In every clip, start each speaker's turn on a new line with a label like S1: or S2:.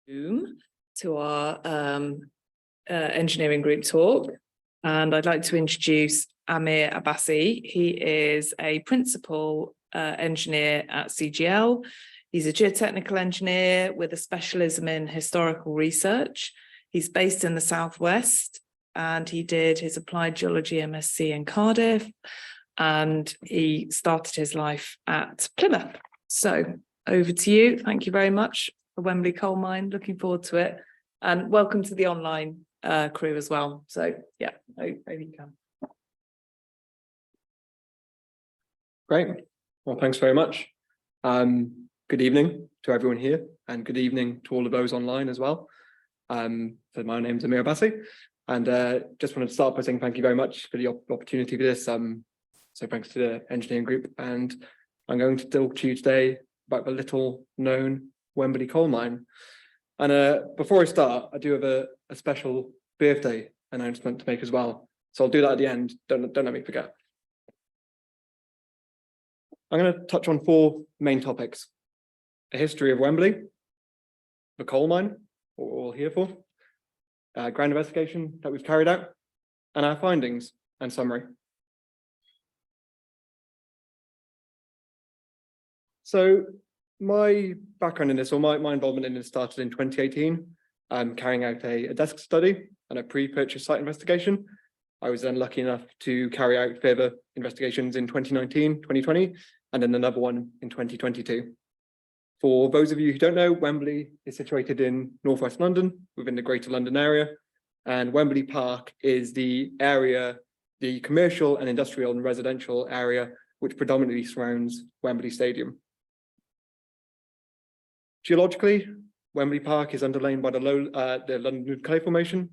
S1: Zoom to our engineering group talk, and I'd like to introduce Amir Abbasi. He is a principal engineer at CGL. He's a geotechnical engineer with a specialism in historical research. He's based in the Southwest, and he did his applied geology MSc in Cardiff, and he started his life at Plymouth. So over to you. Thank you very much for Wembley Coal Mine. Looking forward to it. And welcome to the online crew as well. So yeah, over you can.
S2: Great. Well, thanks very much. Good evening to everyone here, and good evening to all of those online as well. So my name's Amir Abbasi, and just wanted to start by saying thank you very much for the opportunity for this. So thanks to the engineering group, and I'm going to talk to you today about the little known Wembley coal mine. And before I start, I do have a special birthday announcement to make as well. So I'll do that at the end. Don't let me forget. I'm going to touch on four main topics: a history of Wembley, the coal mine, what we're all here for, ground investigation that we've carried out, and our findings and summary. So my background in this, or my involvement in this, started in 2018, carrying out a desk study and a pre-purchase site investigation. I was then lucky enough to carry out further investigations in 2019, 2020, and then another one in 2022. For those of you who don't know, Wembley is situated in northwest London, within the Greater London area, and Wembley Park is the area, the commercial and industrial and residential area, which predominantly surrounds Wembley Stadium. Geologically, Wembley Park is underlain by the London Clay Formation.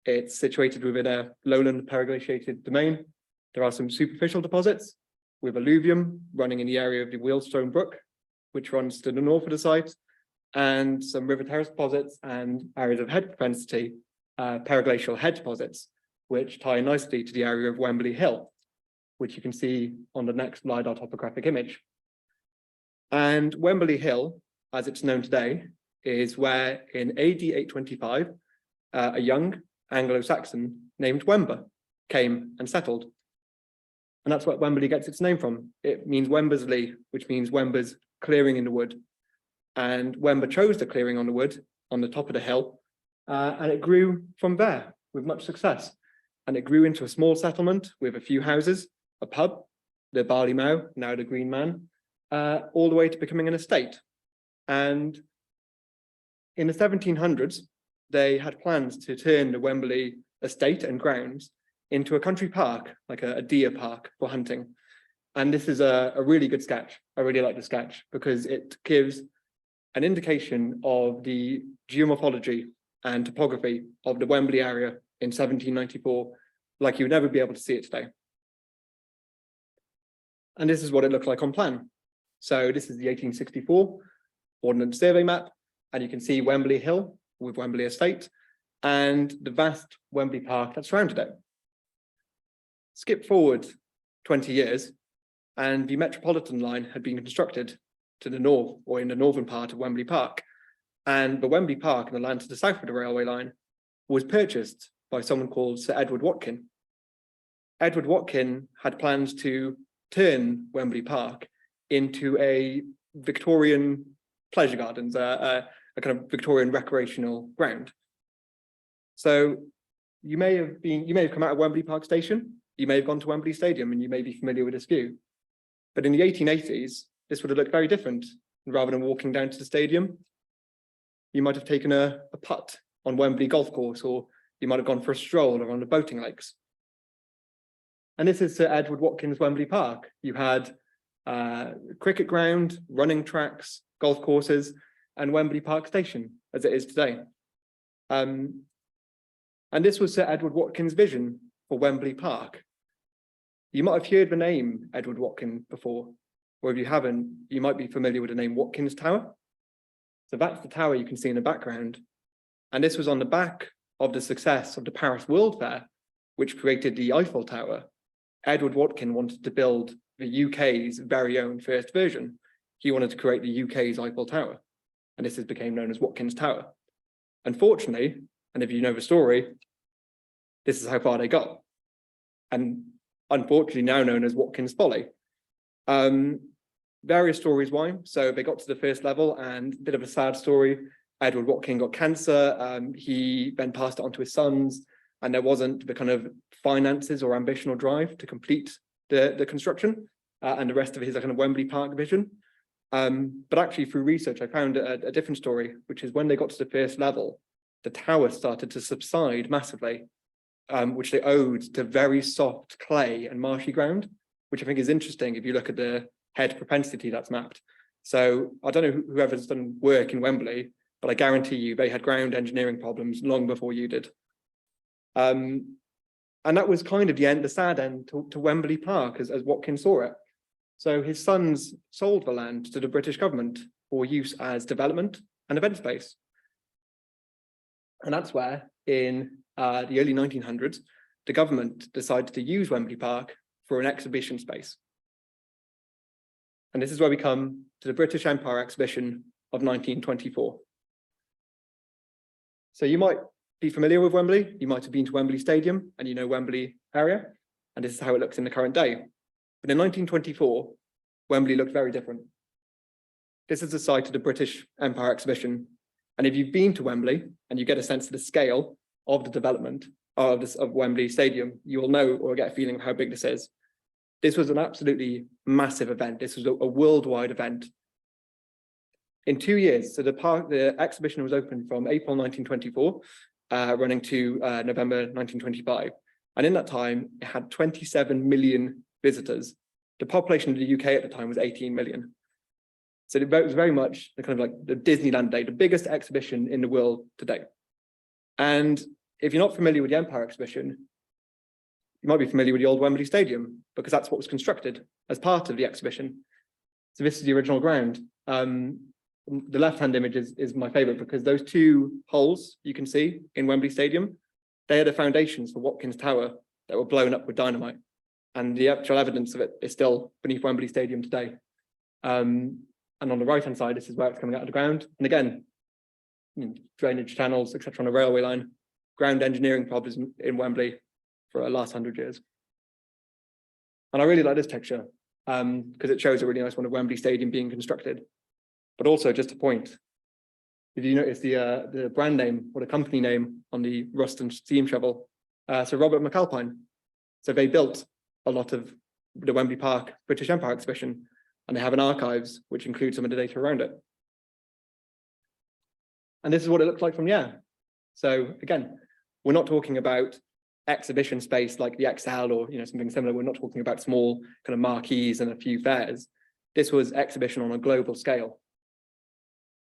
S2: It's situated within a lowland periglaciated domain. There are some superficial deposits with alluvium running in the area of the Wheelstone Brook, which runs to the north of the site, and some river terrace deposits and areas of head propensity, periglacial head deposits, which tie nicely to the area of Wembley Hill, which you can see on the next LiDAR topographic image. And Wembley Hill, as it's known today, is where in AD 825, a young Anglo-Saxon named Wember came and settled. And that's what Wembley gets its name from. It means Wembersley, which means Wember's clearing in the wood. And Wember chose the clearing on the wood on the top of the hill, and it grew from there with much success. And it grew into a small settlement with a few houses, a pub, the Barley Mow, now the Green Man, all the way to becoming an estate. And in the 1700s, they had plans to turn the Wembley estate and grounds into a country park, like a deer park for hunting. And this is a really good sketch. I really like the sketch because it gives an indication of the geomorphology and topography of the Wembley area in 1794, like you would never be able to see it today. And this is what it looked like on plan. So this is the 1864 Ordnance Survey map, and you can see Wembley Hill with Wembley Estate and the vast Wembley Park that surrounded it. Skip forward 20 years, and the Metropolitan line had been constructed to the north, or in the northern part of Wembley Park. And the Wembley Park and the land to the south of the railway line was purchased by someone called Sir Edward Watkin. Edward Watkin had plans to turn Wembley Park into a Victorian pleasure gardens, a kind of Victorian recreational ground. So you may have come out of Wembley Park Station, you may have gone to Wembley Stadium, and you may be familiar with this view. But in the 1880s, this would have looked very different. Rather than walking down to the stadium, you might have taken a putt on Wembley Golf Course, or you might have gone for a stroll around the boating lakes. And this is Sir Edward Watkin's Wembley Park. You had cricket ground, running tracks, golf courses, and Wembley Park Station, as it is today. And this was Sir Edward Watkin's vision for Wembley Park. You might have heard the name Edward Watkin before, or if you haven't, you might be familiar with the name Watkins Tower. So that's the tower you can see in the background. And this was on the back of the success of the Paris World Fair, which created the Eiffel Tower. Edward Watkin wanted to build the UK's very own first version. He wanted to create the UK's Eiffel Tower. And this became known as Watkins Tower. Unfortunately, and if you know the story, this is how far they got. And unfortunately now known as Watkins Folly. Various stories why. So they got to the first level, and a bit of a sad story. Edward Watkin got cancer. He then passed it on to his sons, and there wasn't the kind of finances or ambition or drive to complete the construction and the rest of his kind of Wembley Park vision. But actually through research, I found a different story, which is when they got to the first level, the tower started to subside massively, which they owed to very soft clay and marshy ground, which I think is interesting if you look at the head propensity that's mapped. So I don't know whoever's done work in Wembley, but I guarantee you they had ground engineering problems long before you did. And that was kind of the sad end to Wembley Park as Watkins saw it. So his sons sold the land to the British government for use as development and event space. And that's where in the early 1900s, the government decided to use Wembley Park for an exhibition space. And this is where we come to the British Empire exhibition of 1924. So you might be familiar with Wembley. You might have been to Wembley Stadium and you know Wembley area. And this is how it looks in the current day. But in 1924, Wembley looked very different. This is the site of the British Empire exhibition. And if you've been to Wembley and you get a sense of the scale of the development of Wembley Stadium, you will know or get a feeling of how big this is. This was an absolutely massive event. This was a worldwide event. In 2 years, so the exhibition was open from April 1924, running to November 1925. And in that time, it had 27 million visitors. The population of the UK at the time was 18 million. So it was very much the kind of like the Disneyland Day, the biggest exhibition in the world today. And if you're not familiar with the Empire exhibition, you might be familiar with the old Wembley Stadium, because that's what was constructed as part of the exhibition. So this is the original ground. The left-hand image is my favorite, because those two holes you can see in Wembley Stadium, they are the foundations for Watkins Tower that were blown up with dynamite. And the actual evidence of it is still beneath Wembley Stadium today. And on the right-hand side, this is where it's coming out of the ground. And again, drainage channels, etc., on a railway line, ground engineering problems in Wembley for the last 100 years. And I really like this picture because it shows a really nice one of Wembley Stadium being constructed. But also just a point, if you notice the brand name or the company name on the Ruston steam shovel, so Robert McAlpine. So they built a lot of the Wembley Park British Empire exhibition, and they have an archives which includes some of the data around it. And this is what it looks like from the air. So again, we're not talking about exhibition space like the XL or something similar. We're not talking about small kind of marquees and a few fairs. This was exhibition on a global scale.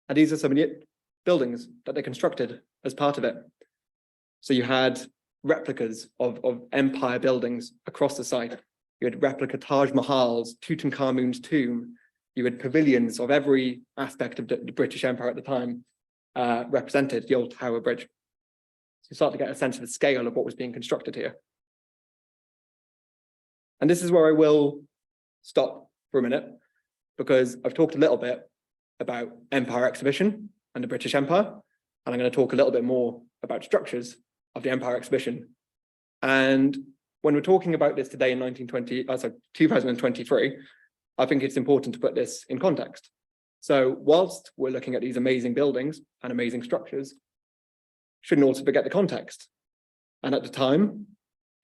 S2: And these are some of the buildings that they constructed as part of it. So you had replicas of empire buildings across the site. You had replica Taj Mahals, Tutankhamun's tomb. You had pavilions of every aspect of the British Empire at the time represented, the old Tower Bridge. So you start to get a sense of the scale of what was being constructed here. And this is where I will stop for a minute, because I've talked a little bit about Empire exhibition and the British Empire, and I'm going to talk a little bit more about structures of the Empire exhibition. And when we're talking about this today in 2023, I think it's important to put this in context. So whilst we're looking at these amazing buildings and amazing structures, shouldn't also forget the context. And at the time,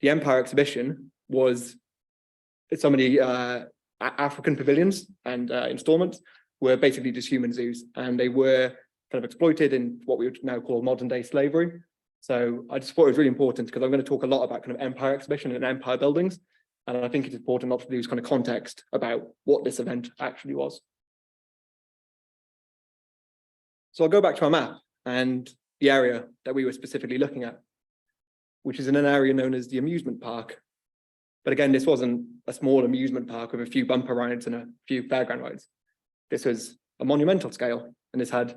S2: the Empire exhibition was some of the African pavilions and installments were basically just human zoos, and they were kind of exploited in what we would now call modern day slavery. So I just thought it was really important, because I'm going to talk a lot about kind of Empire exhibition and Empire buildings. And I think it's important not to lose kind of context about what this event actually was. So I'll go back to our map and the area that we were specifically looking at, which is in an area known as the amusement park. But again, this wasn't a small amusement park with a few bumper rides and a few fairground rides. This was a monumental scale, and this had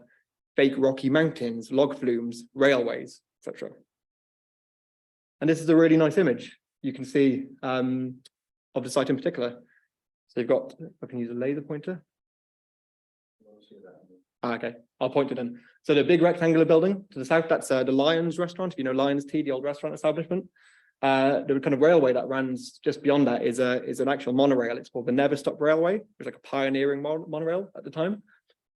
S2: fake rocky mountains, log flumes, railways, etc. And this is a really nice image you can see of the site in particular. So you've got, if I can use a laser pointer. Okay, I'll point to them. So the big rectangular building to the south, that's the Lions restaurant. If you know Lions Tea, the old restaurant establishment. The kind of railway that runs just beyond that is an actual monorail. It's called the Never Stop Railway. It was like a pioneering monorail at the time.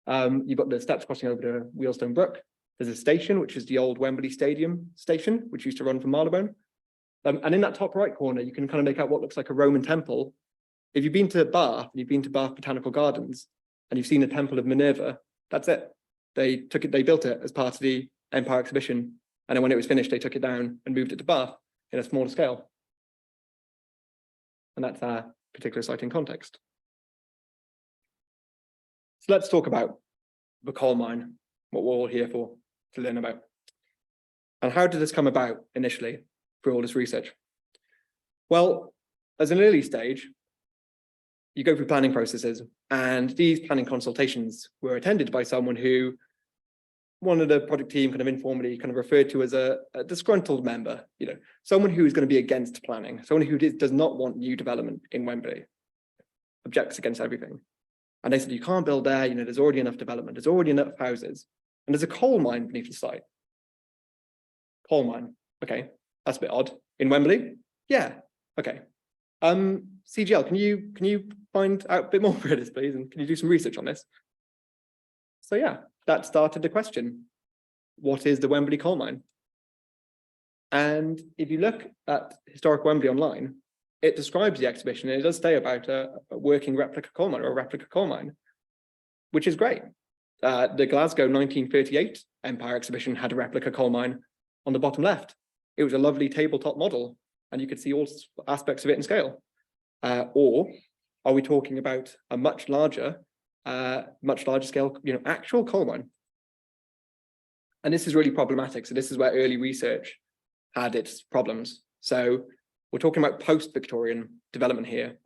S2: You've got the steps crossing over to Wealdstone Brook. There's a station, which is the old Wembley Stadium station, which used to run from Marylebone. And in that top right corner, you can kind of make out what looks like a Roman temple. If you've been to Bath, and you've been to Bath Botanical Gardens, and you've seen the Temple of Minerva, that's it. They built it as part of the Empire exhibition. And then when it was finished, they took it down and moved it to Bath in a smaller scale. And that's our particular site in context. So let's talk about the coal mine, what we're all here for, to learn about. And how did this come about initially through all this research? Well, as an early stage, you go through planning processes, and these planning consultations were attended by someone who one of the project team kind of informally kind of referred to as a disgruntled member, someone who is going to be against planning, someone who does not want new development in Wembley, objects against everything. And they said, you can't build there, there's already enough development, there's already enough houses, and there's a coal mine beneath the site. Coal mine, okay, that's a bit odd. In Wembley? Yeah, okay. CGL, can you find out a bit more about this, please? And can you do some research on this? So yeah, that started the question. What is the Wembley coal mine? And if you look at Historic Wembley online, it describes the exhibition, and it does say about a working replica coal mine or a replica coal mine, which is great. The Glasgow 1938 Empire exhibition had a replica coal mine on the bottom left. It was a lovely tabletop model, and you could see all aspects of it in scale. Or are we talking about a much larger scale, actual coal mine? And this is really problematic. So this is where early research had its problems. So we're talking about post-Victorian development here.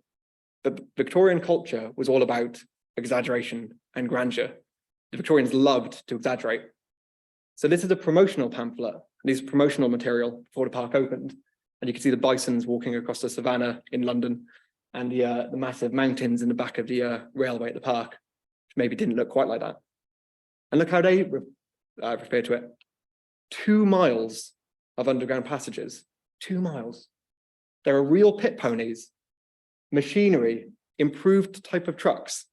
S2: But Victorian culture was all about exaggeration and grandeur. The Victorians loved to exaggerate. So this is a promotional pamphlet. This is promotional material before the park opened. And you can see the bisons walking across the savannah in London, and the massive mountains in the back of the railway at the park, which maybe didn't look quite like that. And look how they refer to it. 2 miles of underground passages, 2 miles. There are real pit ponies, machinery, improved type of trucks.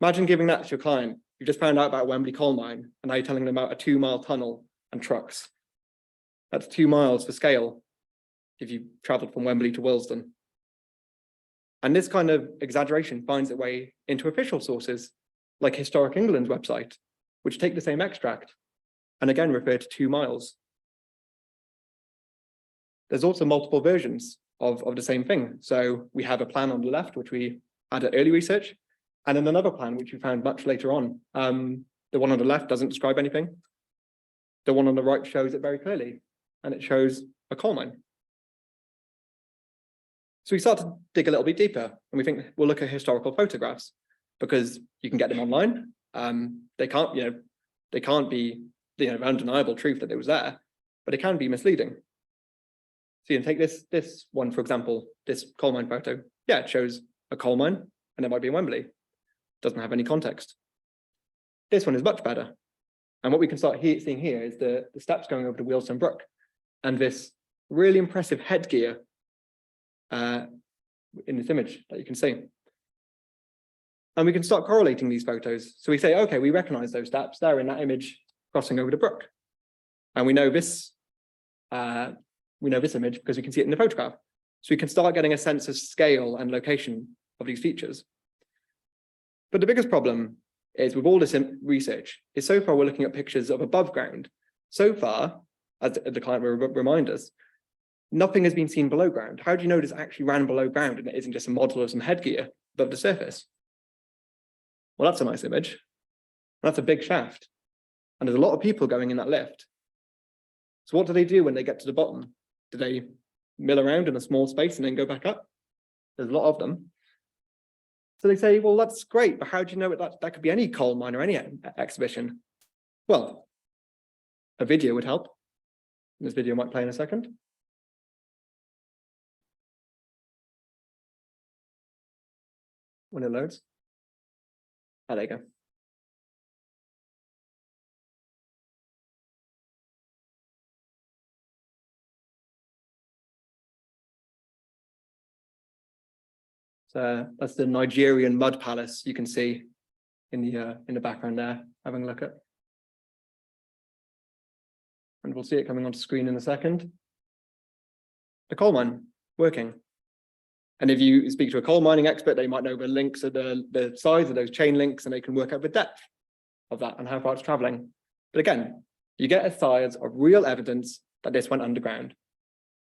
S2: Imagine giving that to your client. You just found out about Wembley coal mine, and now you're telling them about a 2-mile tunnel and trucks. That's 2 miles for scale if you traveled from Wembley to Wealdstone. And this kind of exaggeration finds its way into official sources, like Historic England's website, which take the same extract and again refer to 2 miles. There's also multiple versions of the same thing. So we have a plan on the left, which we had at early research, and then another plan, which we found much later on. The one on the left doesn't describe anything. The one on the right shows it very clearly, and it shows a coal mine. So we start to dig a little bit deeper, and we think we'll look at historical photographs, because you can get them online. They can't be undeniable truth that it was there, but it can be misleading. So you can take this one, for example, this coal mine photo. Yeah, it shows a coal mine, and it might be in Wembley. Doesn't have any context. This one is much better. And what we can start seeing here is the steps going over to Wealdstone Brook, and this really impressive headgear in this image that you can see. And we can start correlating these photos. So we say, okay, we recognize those steps. They're in that image crossing over the brook. And we know this image because we can see it in the photograph. So we can start getting a sense of scale and location of these features. But the biggest problem is with all this research is so far we're looking at pictures of above ground. So far, as the client will remind us, nothing has been seen below ground. How do you know this actually ran below ground and it isn't just a model of some headgear above the surface? Well, that's a nice image. That's a big shaft. And there's a lot of people going in that lift. So what do they do when they get to the bottom? Do they mill around in a small space and then go back up? There's a lot of them. So they say, well, that's great, but how do you know that could be any coal mine or any exhibition? Well, a video would help. This video might play in a second. When it loads. Oh, there you go. So that's the Nigerian mud palace you can see in the background there, having a look at. And we'll see it coming onto screen in a second. The coal mine working. And if you speak to a coal mining expert, they might know the links of the size of those chain links, and they can work out the depth of that and how far it's traveling. But again, you get a size of real evidence that this went underground.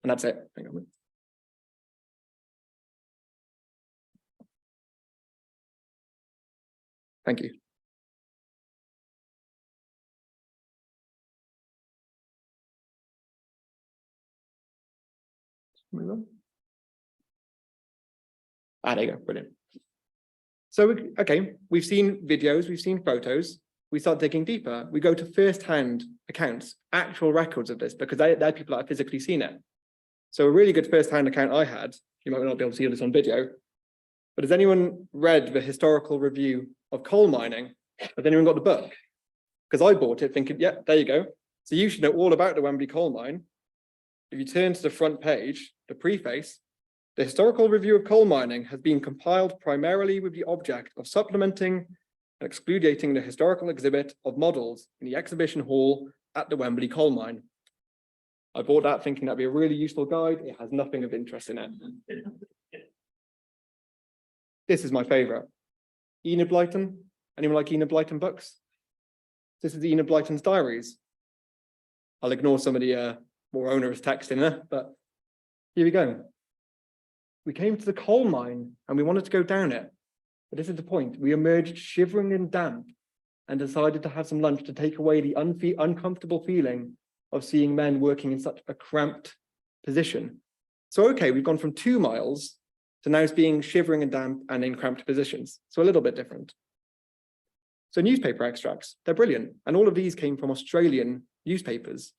S2: And that's it. Hang on. Thank you. Move on. There you go, brilliant. So, okay, we've seen videos, we've seen photos, we start digging deeper. We go to first-hand accounts, actual records of this, because they're people that have physically seen it. So a really good first-hand account I had, you might not be able to see this on video, but has anyone read the historical review of coal mining? Has anyone got the book? Because I bought it thinking, yeah, there you go. So you should know all about the Wembley coal mine. If you turn to the front page, the preface, the historical review of coal mining has been compiled primarily with the object of supplementing and excluding the historical exhibit of models in the exhibition hall at the Wembley coal mine. I bought that thinking that'd be a really useful guide. It has nothing of interest in it. This is my favorite. Enid Blyton. Anyone like Enid Blyton books? This is Enid Blyton's diaries. I'll ignore some of the more onerous text in there, but here we go. We came to the coal mine and we wanted to go down it. But this is the point. We emerged shivering and damp and decided to have some lunch to take away the uncomfortable feeling of seeing men working in such a cramped position. So, okay, we've gone from 2 miles to now being shivering and damp and in cramped positions. So a little bit different. So newspaper extracts, they're brilliant. And all of these came from Australian newspapers.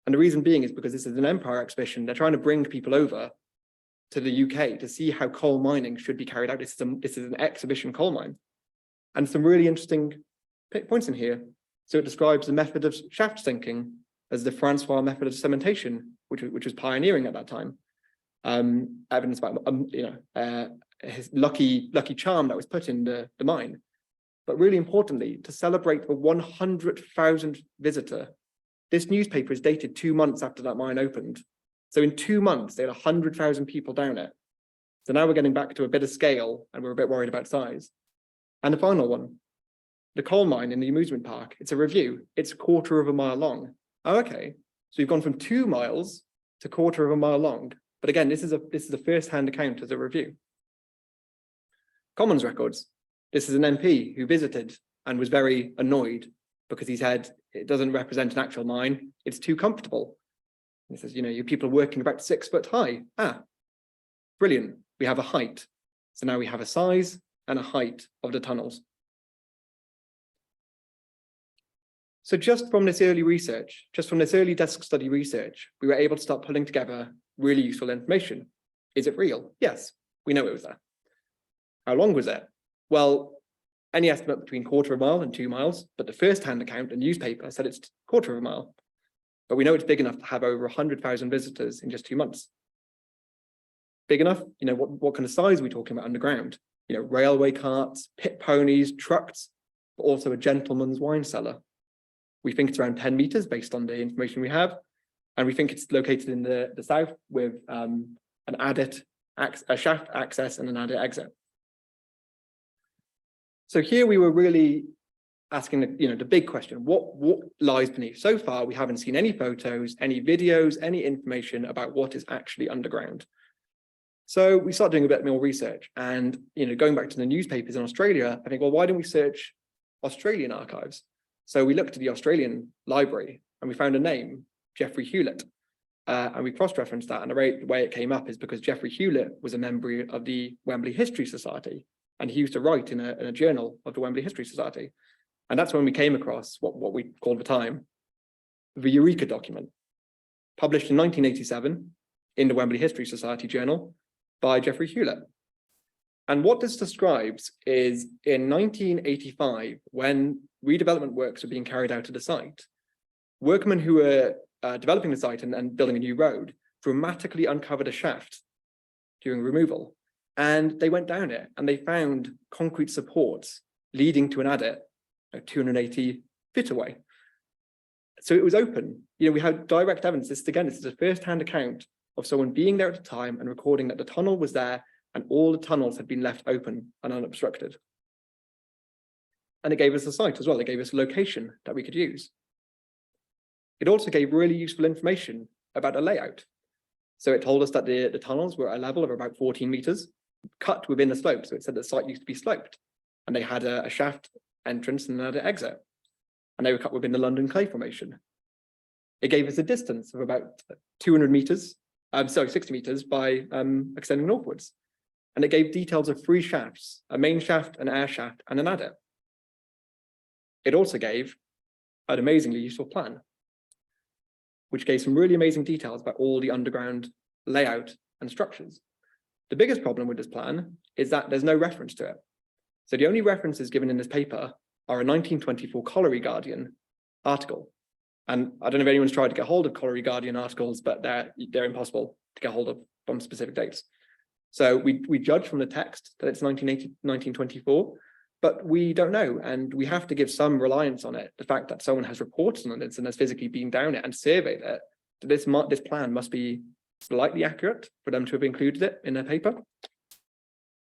S2: And the reason being is because this is an empire exhibition. They're trying to bring people over to the UK to see how coal mining should be carried out. This is an exhibition coal mine. And some really interesting points in here. So it describes the method of shaft sinking as the Francois method of cementation, which was pioneering at that time. Evidence about his lucky charm that was put in the mine. But really importantly, to celebrate the 100,000th visitor, this newspaper is dated 2 months after that mine opened. So in 2 months, they had 100,000 people down it. So now we're getting back to a bit of scale and we're a bit worried about size. And the final one, the coal mine in the amusement park, it's a review. It's 1/4 of a mile long. Oh, okay. So we've gone from 2 miles to 1/4 of a mile long. But again, this is a first-hand account as a review. Commons records. This is an MP who visited and was very annoyed because he said it doesn't represent an actual mine. It's too comfortable. He says, you people are working about 6 foot high. Brilliant. We have a height. So now we have a size and a height of the tunnels. So just from this early research, just from this early desk study research, we were able to start pulling together really useful information. Is it real? Yes, we know it was there. How long was it? Well, any estimate between 1/4 of a mile and 2 miles, but the first-hand account, the newspaper, said it's 1/4 of a mile. But we know it's big enough to have over 100,000 visitors in just 2 months. Big enough? What kind of size are we talking about underground? Railway carts, pit ponies, trucks, but also a gentleman's wine cellar. We think it's around 10 meters based on the information we have. And we think it's located in the south with a shaft access and an adit exit. So here we were really asking the big question, what lies beneath? So far, we haven't seen any photos, any videos, any information about what is actually underground. So we started doing a bit more research and, going back to the newspapers in Australia, I think, well, why don't we search Australian archives? So we looked at the Australian library and we found a name, Geoffrey Hewlett. And we cross-referenced that. And the way it came up is because Geoffrey Hewlett was a member of the Wembley History Society. And he used to write in a journal of the Wembley History Society. And that's when we came across what we called at the time the Eureka document, published in 1987 in the Wembley History Society journal by Geoffrey Hewlett. And what this describes is in 1985, when redevelopment works were being carried out at the site, workmen who were developing the site and building a new road dramatically uncovered a shaft during removal. And they went down it and they found concrete supports leading to an adit 280 feet away. So it was open. We had direct evidence. This is a first-hand account of someone being there at the time and recording that the tunnel was there and all the tunnels had been left open and unobstructed. And it gave us a site as well. It gave us a location that we could use. It also gave really useful information about the layout. So it told us that the tunnels were at a level of about 14 meters, cut within the slope. So it said the site used to be sloped and they had a shaft entrance and another exit. And they were cut within the London clay formation. It gave us a distance of about 200 meters, 60 meters by extending northwards. And it gave details of 3 shafts, a main shaft, an air shaft, and an adit. It also gave an amazingly useful plan, which gave some really amazing details about all the underground layout and structures. The biggest problem with this plan is that there's no reference to it. So the only references given in this paper are a 1924 Colliery Guardian article. And I don't know if anyone's tried to get hold of Colliery Guardian articles, but they're impossible to get hold of from specific dates. So we judge from the text that it's 1924, but we don't know. And we have to give some reliance on it. The fact that someone has reported on it and has physically been down it and surveyed it, this plan must be slightly accurate for them to have included it in their paper.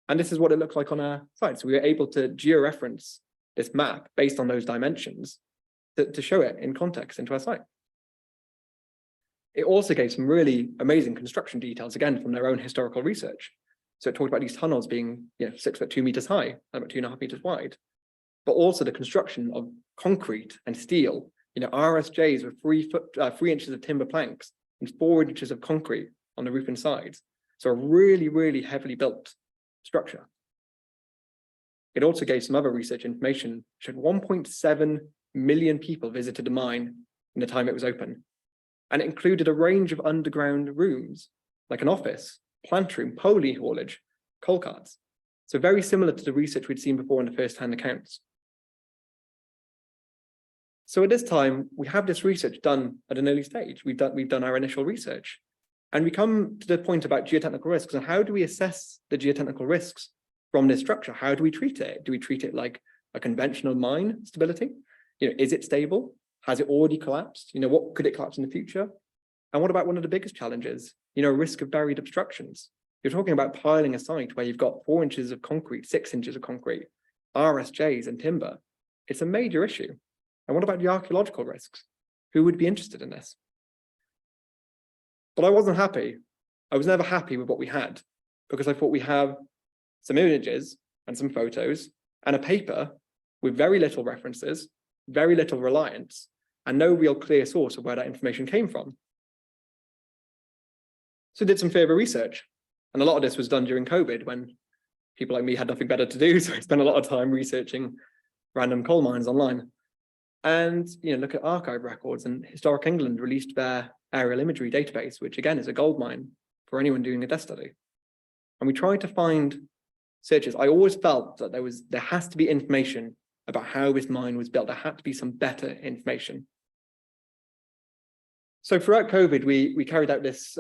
S2: And this is what it looks like on our site. So we were able to georeference this map based on those dimensions to show it in context into our site. It also gave some really amazing construction details, again, from their own historical research. So it talked about these tunnels being 6'2" meters high, about 2.5 meters wide, but also the construction of concrete and steel. RSJs with 3 inches of timber planks and 4 inches of concrete on the roof and sides. So a really, really heavily built structure. It also gave some other research information, showed 1.7 million people visited the mine in the time it was open. And it included a range of underground rooms, like an office, plant room, pony haulage, coal carts. So very similar to the research we'd seen before in the first-hand accounts. So at this time, we have this research done at an early stage. We've done our initial research. And we come to the point about geotechnical risks and how do we assess the geotechnical risks from this structure? How do we treat it? Do we treat it like a conventional mine stability? Is it stable? Has it already collapsed? What could it collapse in the future? And what about one of the biggest challenges? Risk of buried obstructions. You're talking about piling a site where you've got 4 inches of concrete, 6 inches of concrete, RSJs and timber. It's a major issue. And what about the archaeological risks? Who would be interested in this? But I wasn't happy. I was never happy with what we had because I thought we have some images and some photos and a paper with very little references, very little reliance, and no real clear source of where that information came from. So I did some further research. And a lot of this was done during COVID when people like me had nothing better to do. So I spent a lot of time researching random coal mines online. And look at archive records, and Historic England released their aerial imagery database, which again is a gold mine for anyone doing a desk study. And we tried to find searches. I always felt that there has to be information about how this mine was built. There had to be some better information. So throughout COVID, we carried out this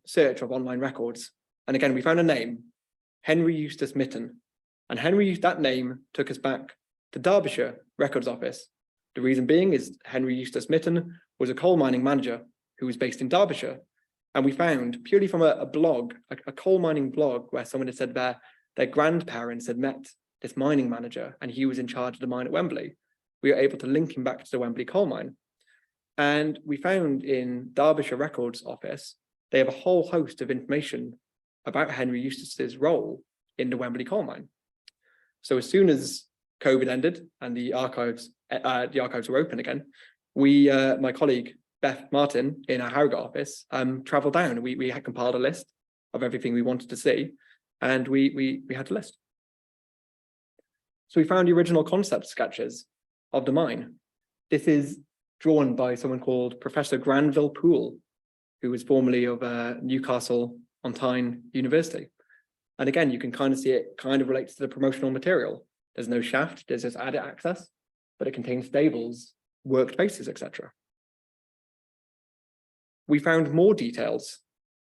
S2: search of online records. And again, we found a name, Henry Eustace Mitten. And that name took us back to Derbyshire Records Office. The reason being is Henry Eustace Mitten was a coal mining manager who was based in Derbyshire. And we found, purely from a blog, a coal mining blog, where someone had said their grandparents had met this mining manager and he was in charge of the mine at Wembley. We were able to link him back to the Wembley coal mine. And we found in Derbyshire Records Office, they have a whole host of information about Henry Eustace's role in the Wembley coal mine. So as soon as COVID ended and the archives were open again, my colleague Beth Martin in our Harrogate office travelled down. We had compiled a list of everything we wanted to see, and we had a list. So we found the original concept sketches of the mine. This is drawn by someone called Professor Granville Poole, who was formerly of Newcastle on Tyne University. And again, you can kind of see it kind of relates to the promotional material. There's no shaft, there's just adit access, but it contains stables, worked bases, etc. We found more details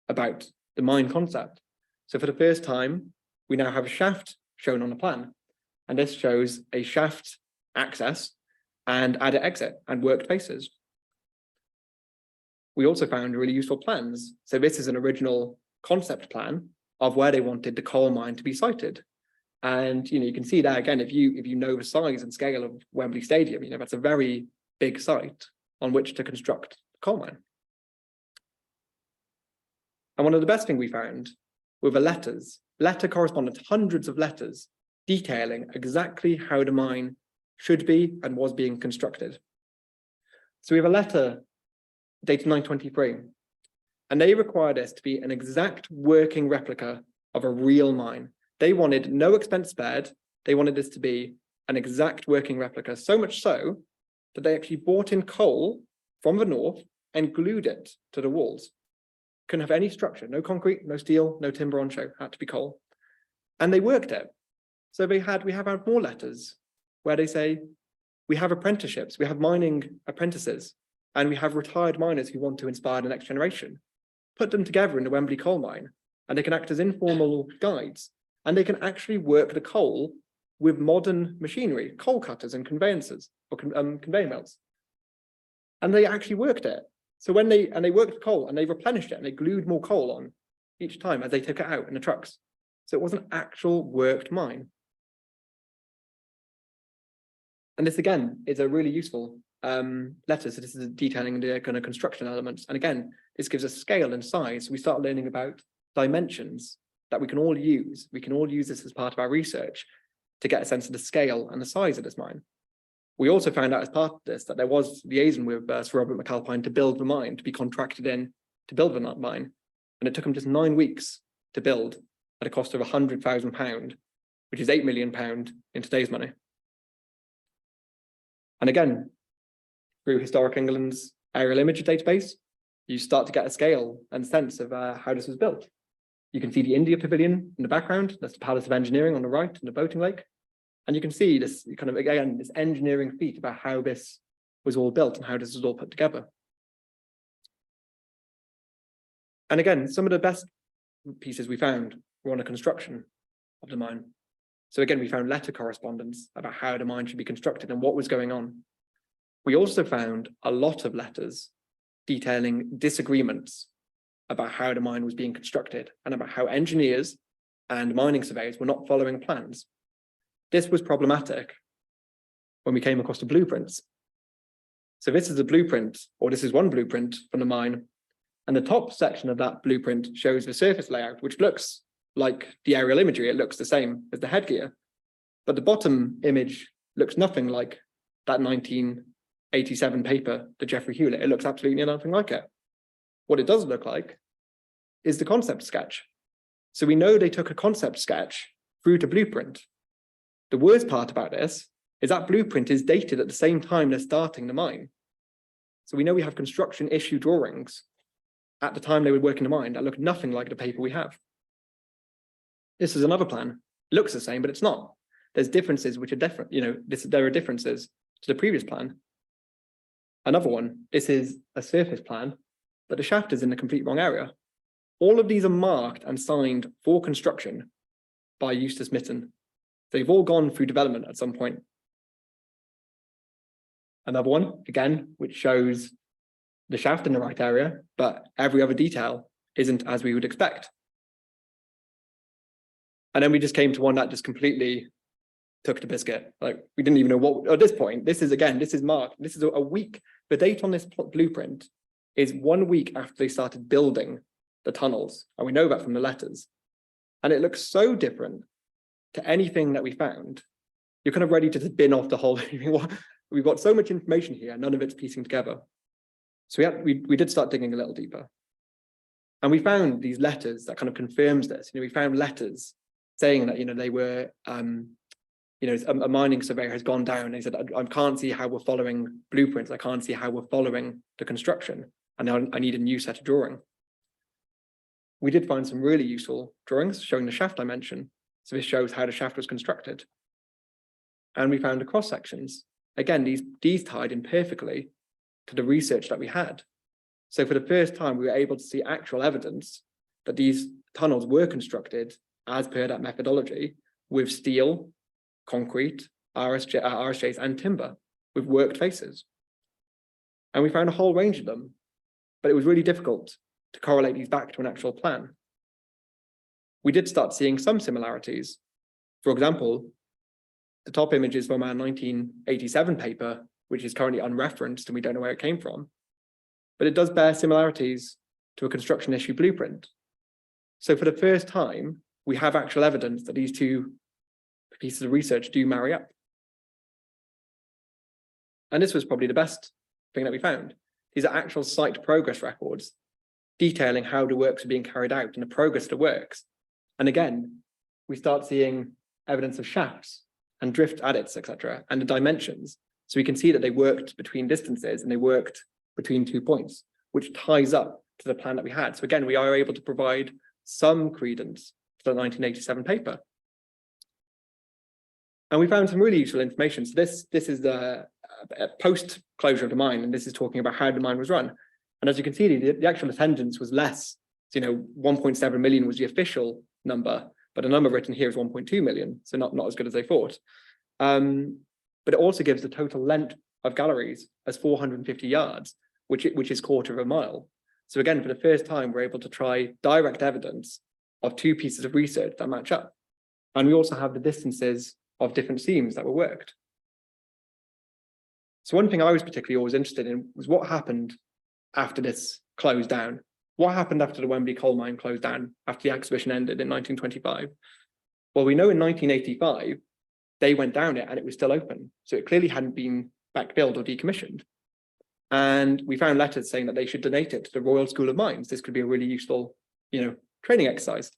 S2: about the mine concept. So for the first time, we now have a shaft shown on the plan. And this shows a shaft access and adit exit and worked faces. We also found really useful plans. So this is an original concept plan of where they wanted the coal mine to be sited. And you can see there again, if you know the size and scale of Wembley Stadium, that's a very big site on which to construct the coal mine. And one of the best things we found were the letters. Letter correspondence, hundreds of letters detailing exactly how the mine should be and was being constructed. So we have a letter dated 923, and they required this to be an exact working replica of a real mine. They wanted no expense spared. They wanted this to be an exact working replica, so much so that they actually brought in coal from the north and glued it to the walls. Couldn't have any structure, no concrete, no steel, no timber on show, had to be coal. And they worked it. So we have had more letters where they say, we have apprenticeships, we have mining apprentices, and we have retired miners who want to inspire the next generation. Put them together in the Wembley coal mine, and they can act as informal guides, and they can actually work the coal with modern machinery, coal cutters and conveyancers, or conveyor belts. And they actually worked it. So when they worked the coal and they replenished it and they glued more coal on each time as they took it out in the trucks. So it was an actual worked mine. And this again is a really useful letter. So this is detailing the kind of construction elements. And again, this gives us scale and size. So we start learning about dimensions that we can all use. We can all use this as part of our research to get a sense of the scale and the size of this mine. We also found out as part of this that there was liaison with Sir Robert McAlpine to build the mine, to be contracted in to build the mine. And it took him just 9 weeks to build at a cost of £100,000, which is £8 million in today's money. And again, through Historic England's aerial image database, you start to get a scale and sense of how this was built. You can see the India Pavilion in the background. That's the Palace of Engineering on the right and the boating lake. And you can see this kind of, again, this engineering feat about how this was all built and how this was all put together. And again, some of the best pieces we found were on the construction of the mine. So again, we found letter correspondence about how the mine should be constructed and what was going on. We also found a lot of letters detailing disagreements about how the mine was being constructed and about how engineers and mining surveyors were not following plans. This was problematic when we came across the blueprints. So this is a blueprint, or this is one blueprint from the mine. And the top section of that blueprint shows the surface layout, which looks like the aerial imagery. It looks the same as the headgear. But the bottom image looks nothing like that 1987 paper, the Geoffrey Hewlett. It looks absolutely nothing like it. What it does look like is the concept sketch. So we know they took a concept sketch through to blueprint. The worst part about this is that blueprint is dated at the same time they're starting the mine. So we know we have construction issue drawings at the time they were working the mine that look nothing like the paper we have. This is another plan. It looks the same, but it's not. There's differences which are different. There are differences to the previous plan. Another one, this is a surface plan, but the shaft is in the complete wrong area. All of these are marked and signed for construction by Eustace Mitten. They've all gone through development at some point. Another one, again, which shows the shaft in the right area, but every other detail isn't as we would expect. And then we just came to one that just completely took the biscuit. Like, we didn't even know what, at this point, this is marked. This is a week. The date on this blueprint is 1 week after they started building the tunnels. And we know that from the letters. And it looks so different to anything that we found. You're kind of ready to just bin off the whole. We've got so much information here, none of it's piecing together. So we did start digging a little deeper. And we found these letters that kind of confirms this. We found letters saying that, they were, a mining surveyor has gone down and he said, I can't see how we're following blueprints. I can't see how we're following the construction. And now I need a new set of drawing. We did find some really useful drawings showing the shaft dimension. So this shows how the shaft was constructed. And we found the cross sections. Again, these tied in perfectly to the research that we had. So for the first time, we were able to see actual evidence that these tunnels were constructed as per that methodology with steel, concrete, RSJs and timber with worked faces. And we found a whole range of them, but it was really difficult to correlate these back to an actual plan. We did start seeing some similarities. For example, the top image is from our 1987 paper, which is currently unreferenced and we don't know where it came from, but it does bear similarities to a construction issue blueprint. So for the first time, we have actual evidence that these two pieces of research do marry up. And this was probably the best thing that we found. These are actual site progress records detailing how the works are being carried out and the progress of the works. And again, we start seeing evidence of shafts and drift adits, etc., and the dimensions. So we can see that they worked between distances and they worked between 2 points, which ties up to the plan that we had. So again, we are able to provide some credence to the 1987 paper. And we found some really useful information. So this is the post closure of the mine, and this is talking about how the mine was run. And as you can see, the actual attendance was less. So, 1.7 million was the official number, but the number written here is 1.2 million, so not as good as they thought. But it also gives the total length of galleries as 450 yards, which is quarter of a mile. So again, for the first time, we're able to try direct evidence of two pieces of research that match up. And we also have the distances of different seams that were worked. So one thing I was particularly always interested in was what happened after this closed down. What happened after the Wembley coal mine closed down, after the exhibition ended in 1925? Well, we know in 1985, they went down it and it was still open. So it clearly hadn't been backfilled or decommissioned. And we found letters saying that they should donate it to the Royal School of Mines. This could be a really useful, training exercise.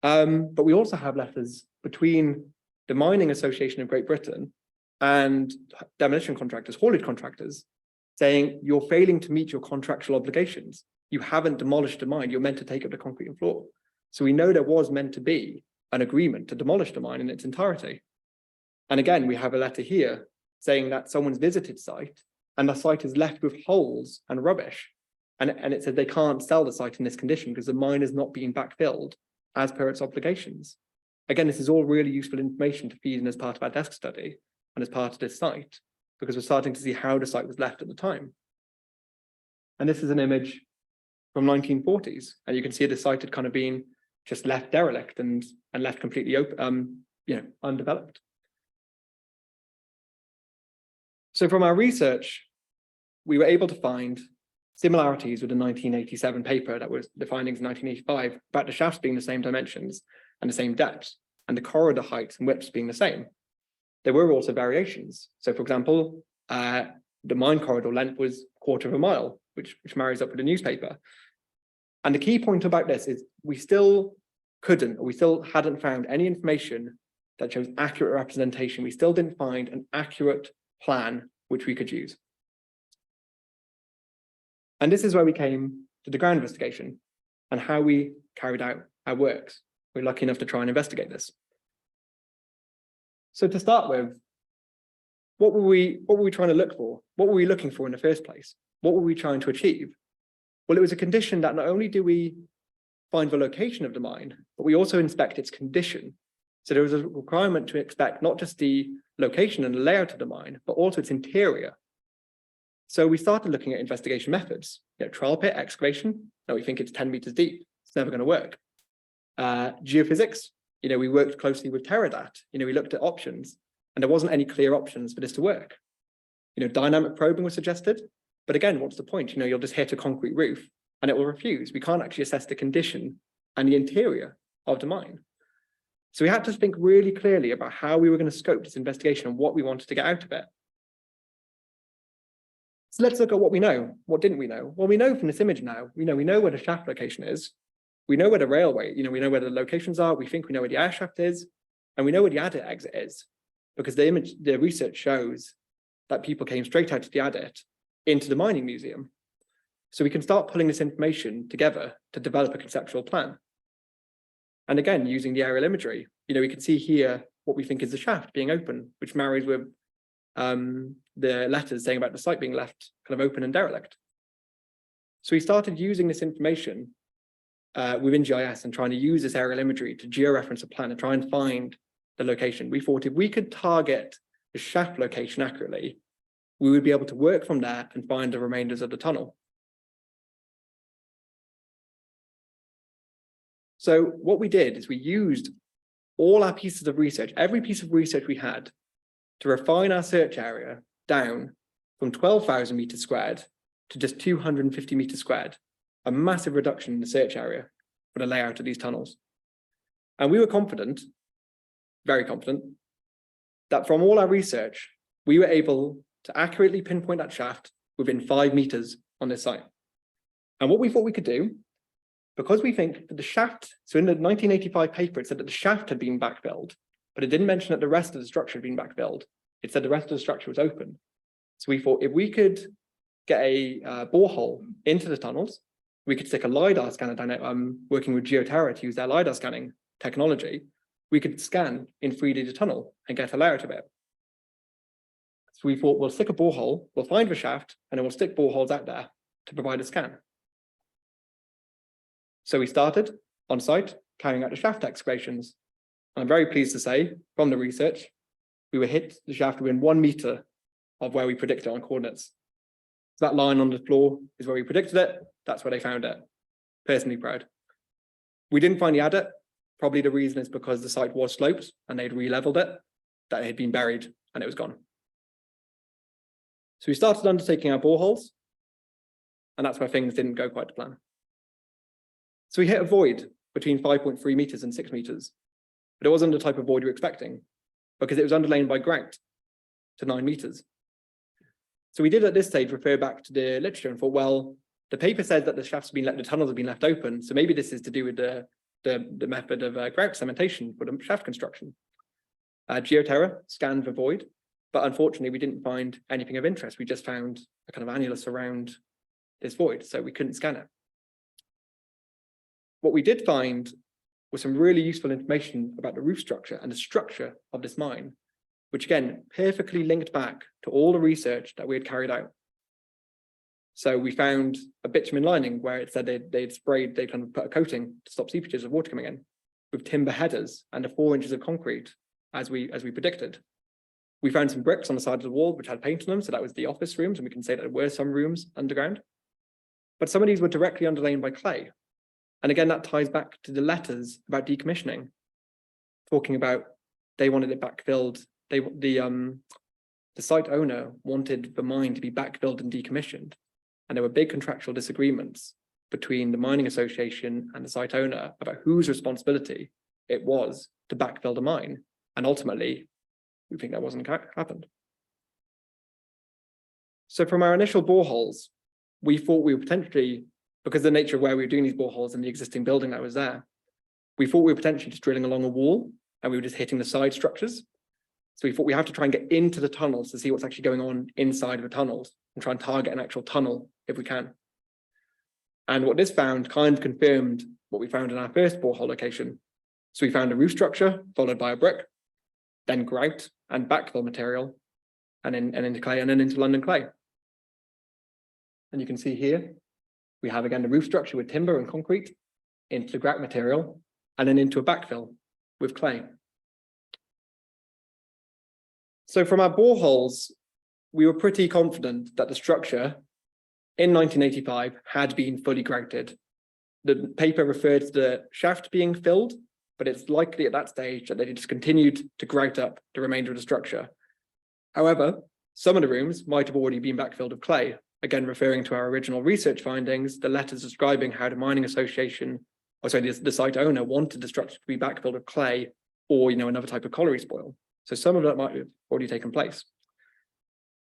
S2: But we also have letters between the Mining Association of Great Britain and demolition contractors, haulage contractors, saying you're failing to meet your contractual obligations. You haven't demolished the mine. You're meant to take up the concrete and floor. So we know there was meant to be an agreement to demolish the mine in its entirety. And again, we have a letter here saying that someone's visited site and the site is left with holes and rubbish. And it said they can't sell the site in this condition because the mine is not being backfilled as per its obligations. Again, this is all really useful information to feed in as part of our desk study and as part of this site, because we're starting to see how the site was left at the time. And this is an image from 1940s, and you can see the site had kind of been just left derelict and left completely open, undeveloped. So from our research, we were able to find similarities with the 1987 paper that was the findings in 1985 about the shafts being the same dimensions and the same depths, and the corridor heights and widths being the same. There were also variations. So for example, the mine corridor length was 1/4 of a mile, which marries up with the newspaper. And the key point about this is we still hadn't found any information that shows accurate representation. We still didn't find an accurate plan which we could use. And this is where we came to the ground investigation and how we carried out our works. We're lucky enough to try and investigate this. So to start with, what were we trying to look for? What were we looking for in the first place? What were we trying to achieve? Well, it was a condition that not only do we find the location of the mine, but we also inspect its condition. So there was a requirement to inspect not just the location and the layout of the mine, but also its interior. So we started looking at investigation methods. Trial pit excavation. Now we think it's 10 meters deep. It's never going to work. Geophysics. We worked closely with Terradat. We looked at options, and there wasn't any clear options for this to work. Dynamic probing was suggested, but again, what's the point? You'll just hit a concrete roof and it will refuse. We can't actually assess the condition and the interior of the mine. So we had to think really clearly about how we were going to scope this investigation and what we wanted to get out of it. So let's look at what we know. What didn't we know? Well, we know from this image now, we know where the shaft location is. We know where the railway, we know where the locations are. We think we know where the air shaft is, and we know where the adit exit is, because the research shows that people came straight out of the adit into the mining museum. So we can start pulling this information together to develop a conceptual plan. And again, using the aerial imagery, we can see here what we think is the shaft being open, which marries with the letters saying about the site being left kind of open and derelict. So we started using this information within GIS and trying to use this aerial imagery to georeference a plan and try and find the location. We thought if we could target the shaft location accurately, we would be able to work from there and find the remainders of the tunnel. So what we did is we used all our pieces of research, every piece of research we had, to refine our search area down from 12,000 meters squared to just 250 meters squared, a massive reduction in the search area for the layout of these tunnels. And we were confident, very confident, that from all our research, we were able to accurately pinpoint that shaft within 5 meters on this site. And what we thought we could do, because we think that the shaft, so in the 1985 paper, it said that the shaft had been backfilled, but it didn't mention that the rest of the structure had been backfilled. It said the rest of the structure was open. So we thought if we could get a borehole into the tunnels, we could stick a LiDAR scanner down it. I'm working with GeoTerra to use their LiDAR scanning technology. We could scan in 3D the tunnel and get a layout of it. So we thought we'll stick a borehole, we'll find the shaft, and then we'll stick boreholes out there to provide a scan. So we started on site carrying out the shaft excavations. And I'm very pleased to say from the research, we were hit the shaft within 1 meter of where we predicted on coordinates. So that line on the floor is where we predicted it. That's where they found it. Personally proud. We didn't find the adit. Probably the reason is because the site was sloped and they'd re-leveled it, that it had been buried and it was gone. So we started undertaking our boreholes, and that's where things didn't go quite to plan. So we hit a void between 5.3 meters and 6 meters, but it wasn't the type of void we were expecting because it was underlain by grout to 9 meters. So we did at this stage refer back to the literature and thought, well, the paper said that the shafts have been the tunnels have been left open, so maybe this is to do with the method of grout cementation for the shaft construction. GeoTerra scanned the void, but unfortunately we didn't find anything of interest. We just found a kind of annulus around this void, so we couldn't scan it. What we did find was some really useful information about the roof structure and the structure of this mine, which again perfectly linked back to all the research that we had carried out. So we found a bitumen lining where it said they'd kind of put a coating to stop seepages of water coming in, with timber headers and the 4 inches of concrete as we predicted. We found some bricks on the side of the wall which had paint on them, so that was the office rooms, and we can say that there were some rooms underground. But some of these were directly underlain by clay. And again, that ties back to the letters about decommissioning, talking about they wanted it backfilled. The site owner wanted the mine to be backfilled and decommissioned. And there were big contractual disagreements between the mining association and the site owner about whose responsibility it was to backfill the mine. And ultimately, we think that wasn't happened. So from our initial boreholes, we thought we were potentially, because of the nature of where we were doing these boreholes and the existing building that was there, we thought we were potentially just drilling along a wall and we were just hitting the side structures. So we thought we have to try and get into the tunnels to see what's actually going on inside of the tunnels and try and target an actual tunnel if we can. And what this found kind of confirmed what we found in our first borehole location. So we found a roof structure followed by a brick, then grout and backfill material, and into clay, and then into London clay. And you can see here, we have again the roof structure with timber and concrete, into the grout material, and then into a backfill with clay. So from our boreholes, we were pretty confident that the structure in 1985 had been fully grouted. The paper referred to the shaft being filled, but it's likely at that stage that they just continued to grout up the remainder of the structure. However, some of the rooms might have already been backfilled with clay, again referring to our original research findings, the letters describing how the mining association, or sorry, the site owner wanted the structure to be backfilled with clay or another type of colliery spoil. So some of that might have already taken place.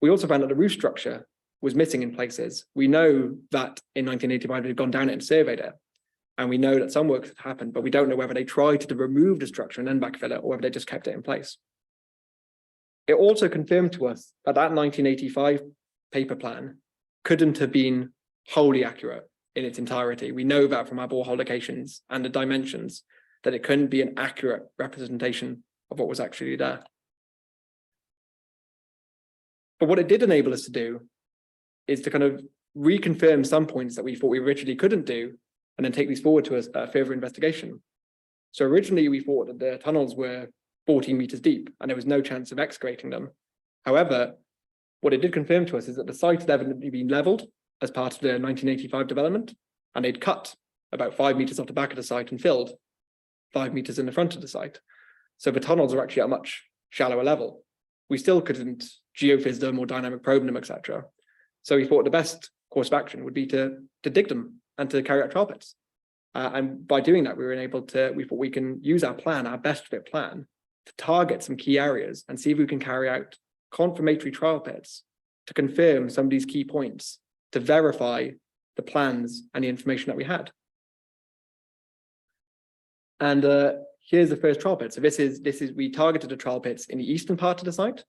S2: We also found that the roof structure was missing in places. We know that in 1985 they'd gone down it and surveyed it. And we know that some work had happened, but we don't know whether they tried to remove the structure and then backfill it or whether they just kept it in place. It also confirmed to us that that 1985 paper plan couldn't have been wholly accurate in its entirety. We know that from our borehole locations and the dimensions that it couldn't be an accurate representation of what was actually there. But what it did enable us to do is to kind of reconfirm some points that we thought we originally couldn't do and then take these forward to a further investigation. So originally we thought that the tunnels were 14 meters deep and there was no chance of excavating them. However, what it did confirm to us is that the site had evidently been leveled as part of the 1985 development, and they'd cut about 5 meters off the back of the site and filled 5 meters in the front of the site. So the tunnels are actually at a much shallower level. We still couldn't geophys them or dynamic probe them, etc. So we thought the best course of action would be to dig them and to carry out trial pits. And by doing that, we thought we can use our plan, our best fit plan, to target some key areas and see if we can carry out confirmatory trial pits to confirm some of these key points, to verify the plans and the information that we had. And here's the first trial pit. So we targeted the trial pits in the eastern part of the site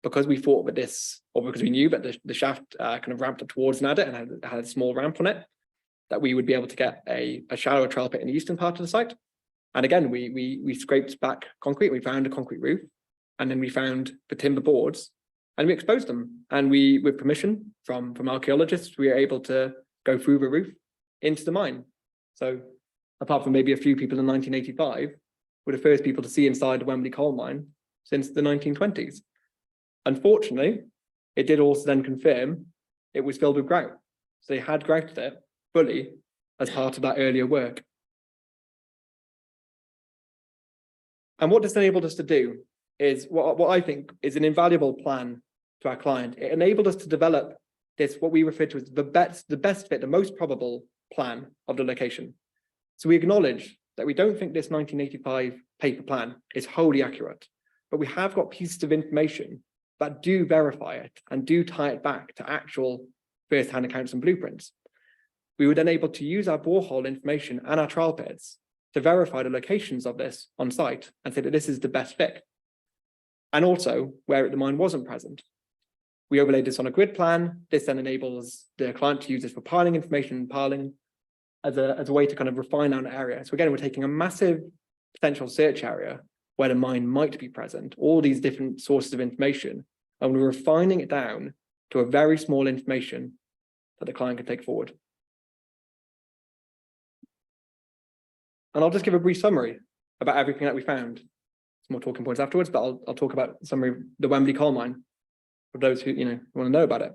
S2: because we thought that because we knew that the shaft kind of ramped up towards an adit and had a small ramp on it, that we would be able to get a shallower trial pit in the eastern part of the site. And again, we scraped back concrete, we found a concrete roof, and then we found the timber boards and we exposed them. And with permission from archaeologists, we were able to go through the roof into the mine. So apart from maybe a few people in 1985, we're the first people to see inside the Wembley coal mine since the 1920s. Unfortunately, it did also then confirm it was filled with grout. So they had grouted it fully as part of that earlier work. And what this enabled us to do is what I think is an invaluable plan to our client. It enabled us to develop this, what we refer to as the best fit, the most probable plan of the location. So we acknowledge that we don't think this 1985 paper plan is wholly accurate, but we have got pieces of information that do verify it and do tie it back to actual first-hand accounts and blueprints. We were then able to use our borehole information and our trial pits to verify the locations of this on site and say that this is the best fit. And also where the mine wasn't present. We overlaid this on a grid plan. This then enables the client to use this for piling information and piling as a way to kind of refine our area. So again, we're taking a massive potential search area where the mine might be present, all these different sources of information, and we're refining it down to a very small information that the client can take forward. And I'll just give a brief summary about everything that we found. Some more talking points afterwards, but I'll talk about the summary of the Wembley coal mine for those who want to know about it.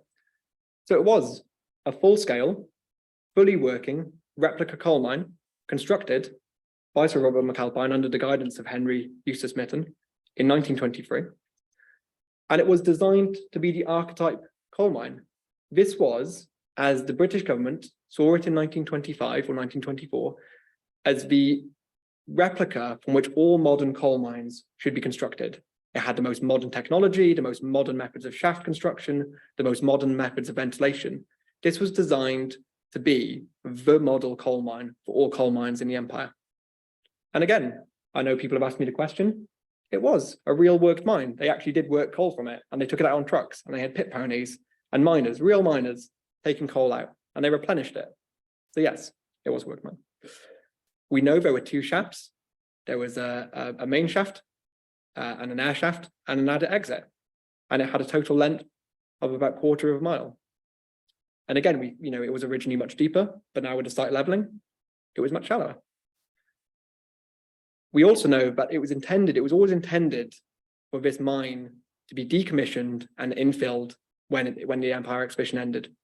S2: So it was a full-scale, fully working replica coal mine constructed by Sir Robert McAlpine under the guidance of Henry Eustace Mytton in 1923. And it was designed to be the archetype coal mine. This was, as the British government saw it in 1925 or 1924, as the replica from which all modern coal mines should be constructed. It had the most modern technology, the most modern methods of shaft construction, the most modern methods of ventilation. This was designed to be the model coal mine for all coal mines in the empire. And again, I know people have asked me the question. It was a real worked mine. They actually did work coal from it, and they took it out on trucks, and they had pit ponies and miners, real miners, taking coal out, and they replenished it. So yes, it was a worked mine. We know there were two shafts. There was a main shaft and an air shaft and an adit exit, and it had a total length of about 1/4 mile. And again, it was originally much deeper, but now with the site leveling, it was much shallower. We also know that it was always intended for this mine to be decommissioned and infilled when the Empire Exhibition ended.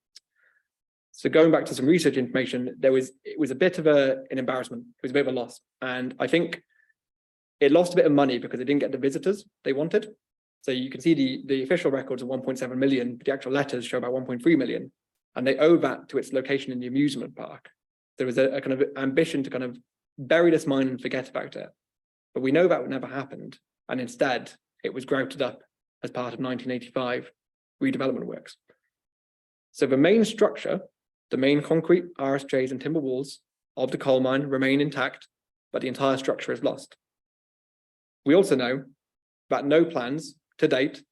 S2: So going back to some research information, it was a bit of an embarrassment. It was a bit of a loss. And I think it lost a bit of money because it didn't get the visitors they wanted. So you can see the official records of 1.7 million, but the actual letters show about 1.3 million. And they owe that to its location in the amusement park. There was a kind of ambition to kind of bury this mine and forget about it. But we know that never happened. And instead, it was grouted up as part of 1985 redevelopment works. So the main structure, the main concrete RSJs and timber walls of the coal mine remain intact, but the entire structure is lost. We also know that no plans to date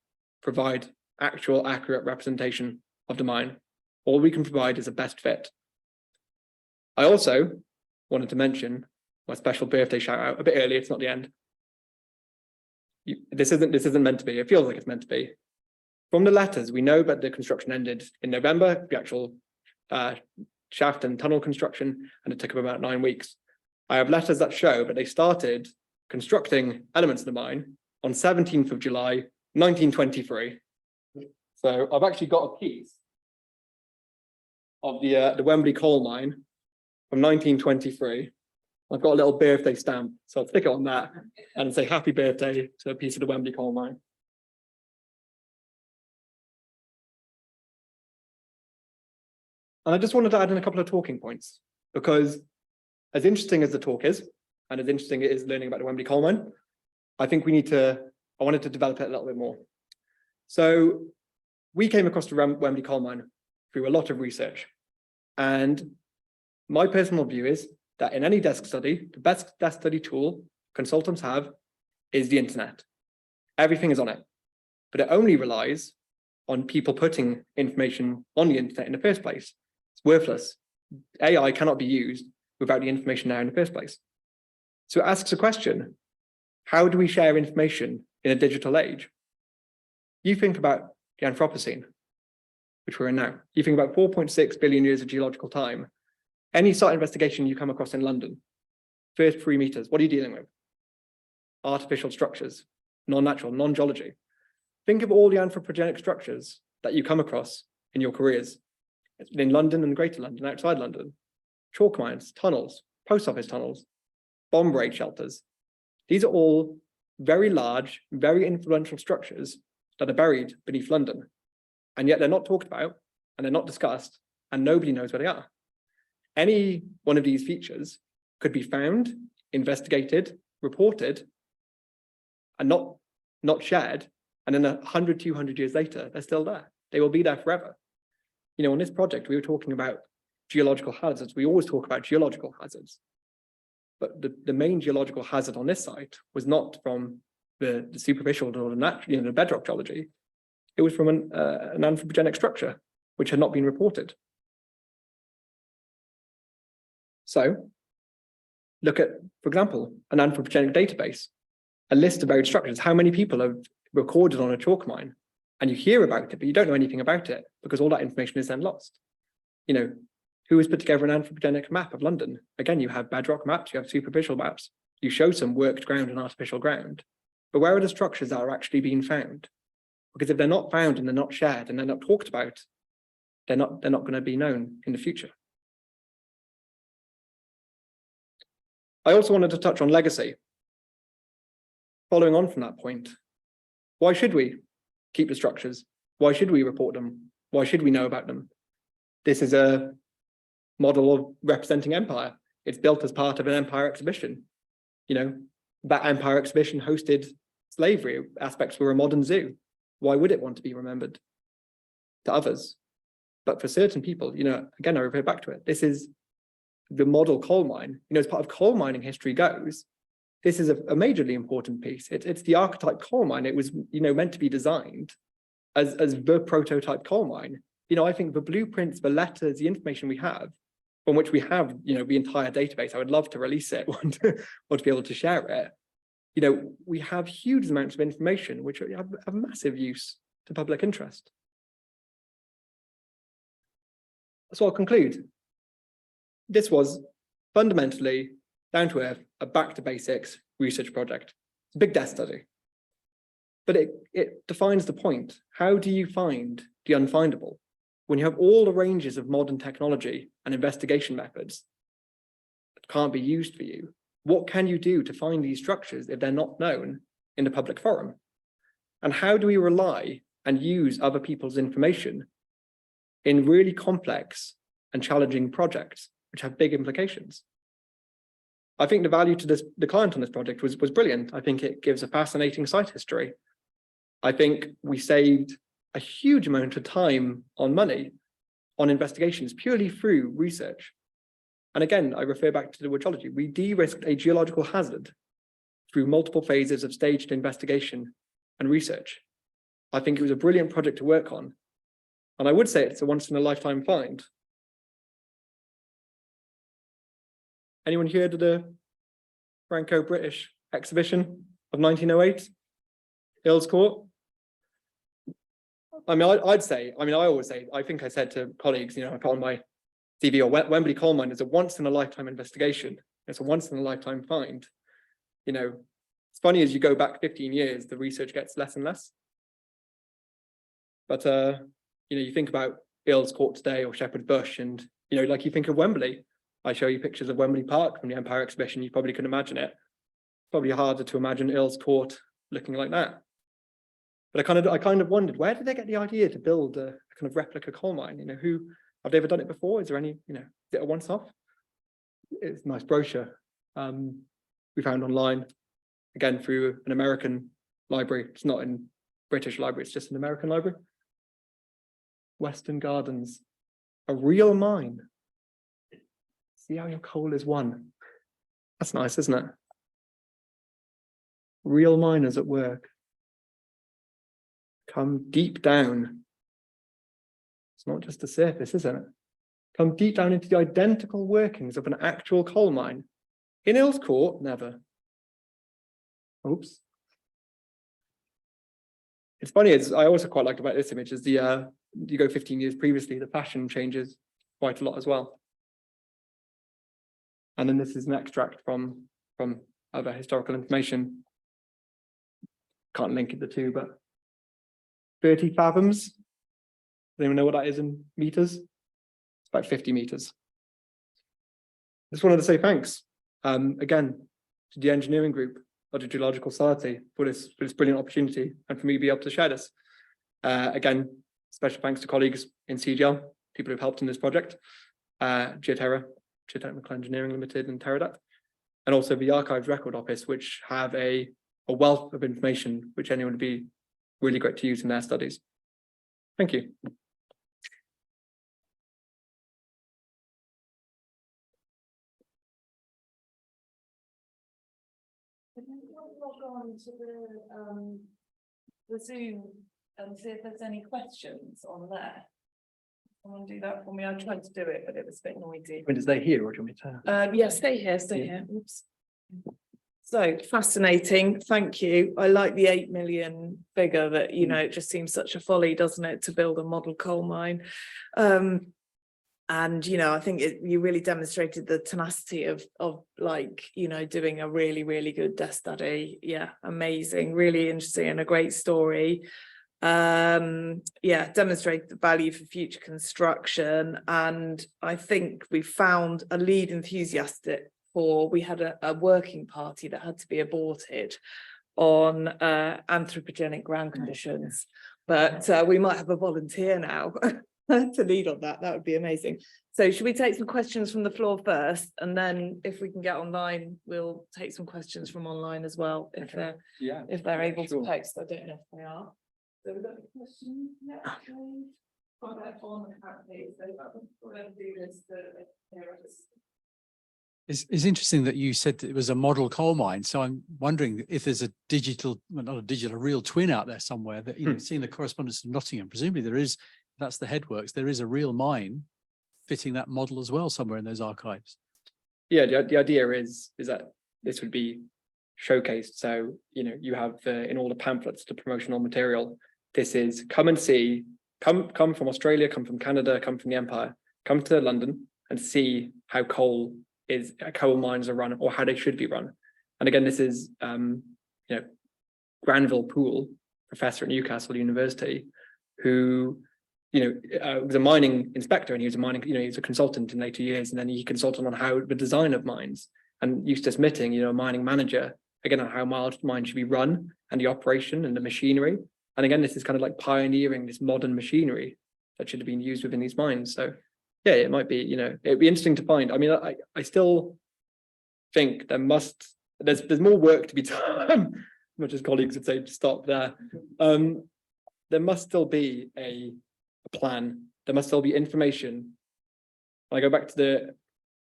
S2: provide actual accurate representation of the mine. All we can provide is a best fit. I also wanted to mention my special birthday shout out a bit early. It's not the end. This isn't meant to be. It feels like it's meant to be. From the letters, we know that the construction ended in November. The actual shaft and tunnel construction, and it took them about 9 weeks. I have letters that show that they started constructing elements of the mine on 17th of July, 1923. So I've actually got a piece of the Wembley coal mine from 1923. I've got a little birthday stamp, so I'll stick it on that and say happy birthday to a piece of the Wembley coal mine. And I just wanted to add in a couple of talking points, because as interesting as the talk is, and as interesting it is learning about the Wembley coal mine, I think I wanted to develop it a little bit more. So we came across the Wembley coal mine through a lot of research. And my personal view is that in any desk study, the best desk study tool consultants have is the internet. Everything is on it, but it only relies on people putting information on the internet in the first place. It's worthless. AI cannot be used without the information there in the first place. So it asks a question: how do we share information in a digital age? You think about the Anthropocene, which we're in now. You think about 4.6 billion years of geological time. Any site investigation you come across in London, first 3 meters, what are you dealing with? Artificial structures, non-natural, non-geology. Think of all the anthropogenic structures that you come across in your careers, in London and Greater London, outside London. Chalk mines, tunnels, post office tunnels, bomb raid shelters. These are all very large, very influential structures that are buried beneath London. And yet they're not talked about, and they're not discussed, and nobody knows where they are. Any one of these features could be found, investigated, reported, and not shared. And then 100, 200 years later, they're still there. They will be there forever. You know, on this project, we were talking about geological hazards. We always talk about geological hazards. But the main geological hazard on this site was not from the superficial or the natural, the bedrock geology. It was from an anthropogenic structure, which had not been reported. So look at, for example, an anthropogenic database, a list of buried structures. How many people have recorded on a chalk mine? And you hear about it, but you don't know anything about it because all that information is then lost. You know, who has put together an anthropogenic map of London? Again, you have bedrock maps, you have superficial maps. You show some worked ground and artificial ground, but where are the structures that are actually being found? Because if they're not found and they're not shared and they're not talked about, they're not going to be known in the future. I also wanted to touch on legacy. Following on from that point, why should we keep the structures? Why should we report them? Why should we know about them? This is a model of representing empire. It's built as part of an empire exhibition. You know, that empire exhibition hosted slavery. Aspects were a modern zoo. Why would it want to be remembered to others? But for certain people, you know, again, I refer back to it. This is the model coal mine. You know, as part of coal mining history goes, this is a majorly important piece. It's the archetype coal mine. It was, you know, meant to be designed as the prototype coal mine. You know, I think the blueprints, the letters, the information we have, from which we have, you know, the entire database. I would love to release it or to be able to share it. You know, we have huge amounts of information which have massive use to public interest. So I'll conclude. This was fundamentally, down to earth, a back to basics research project. It's a big desk study. But it defines the point. How do you find the unfindable? When you have all the ranges of modern technology and investigation methods that can't be used for you, what can you do to find these structures if they're not known in the public forum? And how do we rely and use other people's information in really complex and challenging projects, which have big implications? I think the value to the client on this project was brilliant. I think it gives a fascinating site history. I think we saved a huge amount of time on money on investigations purely through research. And again, I refer back to the word geology. We de-risked a geological hazard through multiple phases of staged investigation and research. I think it was a brilliant project to work on. And I would say it's a once in a lifetime find. Anyone heard of the Franco-British exhibition of 1908? Earl's Court? I mean, I always say, I think I said to colleagues, you know, I put on my CV or Wembley coal mine is a once in a lifetime investigation. It's a once in a lifetime find. You know, it's funny as you go back 15 years, the research gets less and less. But you know, you think about Earl's Court today or Shepherd's Bush, and you know, like you think of Wembley. I show you pictures of Wembley Park from the Empire exhibition. You probably can imagine it. Probably harder to imagine Earl's Court looking like that. But I kind of wondered, where did they get the idea to build a kind of replica coal mine? You know, who have they ever done it before? Is there any, you know, is it a once-off? It's a nice brochure we found online, again through an American library. It's not in British library, it's just an American library. Western Gardens, a real mine. See how your coal is won. That's nice, isn't it? Real miners at work. Come deep down. It's not just the surface, isn't it? Come deep down into the identical workings of an actual coal mine. In Earl's Court, never. Oops. It's funny, I also quite like about this image is the you go 15 years previously, the fashion changes quite a lot as well. And then this is an extract from other historical information. Can't link it the two, but 30 fathoms. Does anyone know what that is in meters? It's about 50 meters. Just wanted to say thanks again to the engineering group of the Geological Society for this brilliant opportunity and for me to be able to share this. Again, special thanks to colleagues in CGL, people who've helped in this project, Geoterra, Geotechnical Engineering Limited and Terradat, and also the Archives Record Office, which have a wealth of information which anyone would be really great to use in their studies. Thank you.
S1: Log on to the Zoom and see if there's any questions on there. Someone do that for me. I tried to do it, but it was a bit noisy.
S2: When does they hear, or do you want me to?
S1: Yeah, stay here, stay here. Oops. So fascinating. Thank you. I like the 8 million figure that, you know, it just seems such a folly, doesn't it, to build a model coal mine. And, you know, I think you really demonstrated the tenacity of like, you know, doing a really, really good death study. Yeah, amazing, really interesting and a great story. Yeah, demonstrate the value for future construction. And I think we found a lead enthusiastic for, we had a working party that had to be aborted on anthropogenic ground conditions. But we might have a volunteer now to lead on that. That would be amazing. So should we take some questions from the floor first, and then if we can get online, we'll take some questions from online as well, if they're able to post. I don't know if they are. So we've got a question next.
S3: It's interesting that you said that it was a model coal mine. So I'm wondering if there's a digital, well, not a digital, a real twin out there somewhere that, you know, seeing the correspondence of Nottingham, presumably there is, that's the headworks, there is a real mine fitting that model as well somewhere in those archives. Yeah,
S2: the idea is that this would be showcased. So, you know, you have in all the pamphlets, the promotional material, this is come and see, come from Australia, come from Canada, come from the Empire, come to London and see how coal mines are run, or how they should be run. And again, this is you know, Granville Poole, professor at Newcastle University, who, you know, was a mining inspector, and he was a mining, you know, he was a consultant in later years, and then he consulted on how the design of mines, and Eustace Mitting, you know, a mining manager, again, on how mines should be run and the operation and the machinery. And again, this is kind of like pioneering this modern machinery that should have been used within these mines. So yeah, it might be, you know, it'd be interesting to find. I mean, I still think there's more work to be done, much as colleagues would say to stop there. There must still be a plan. There must still be information. I go back to the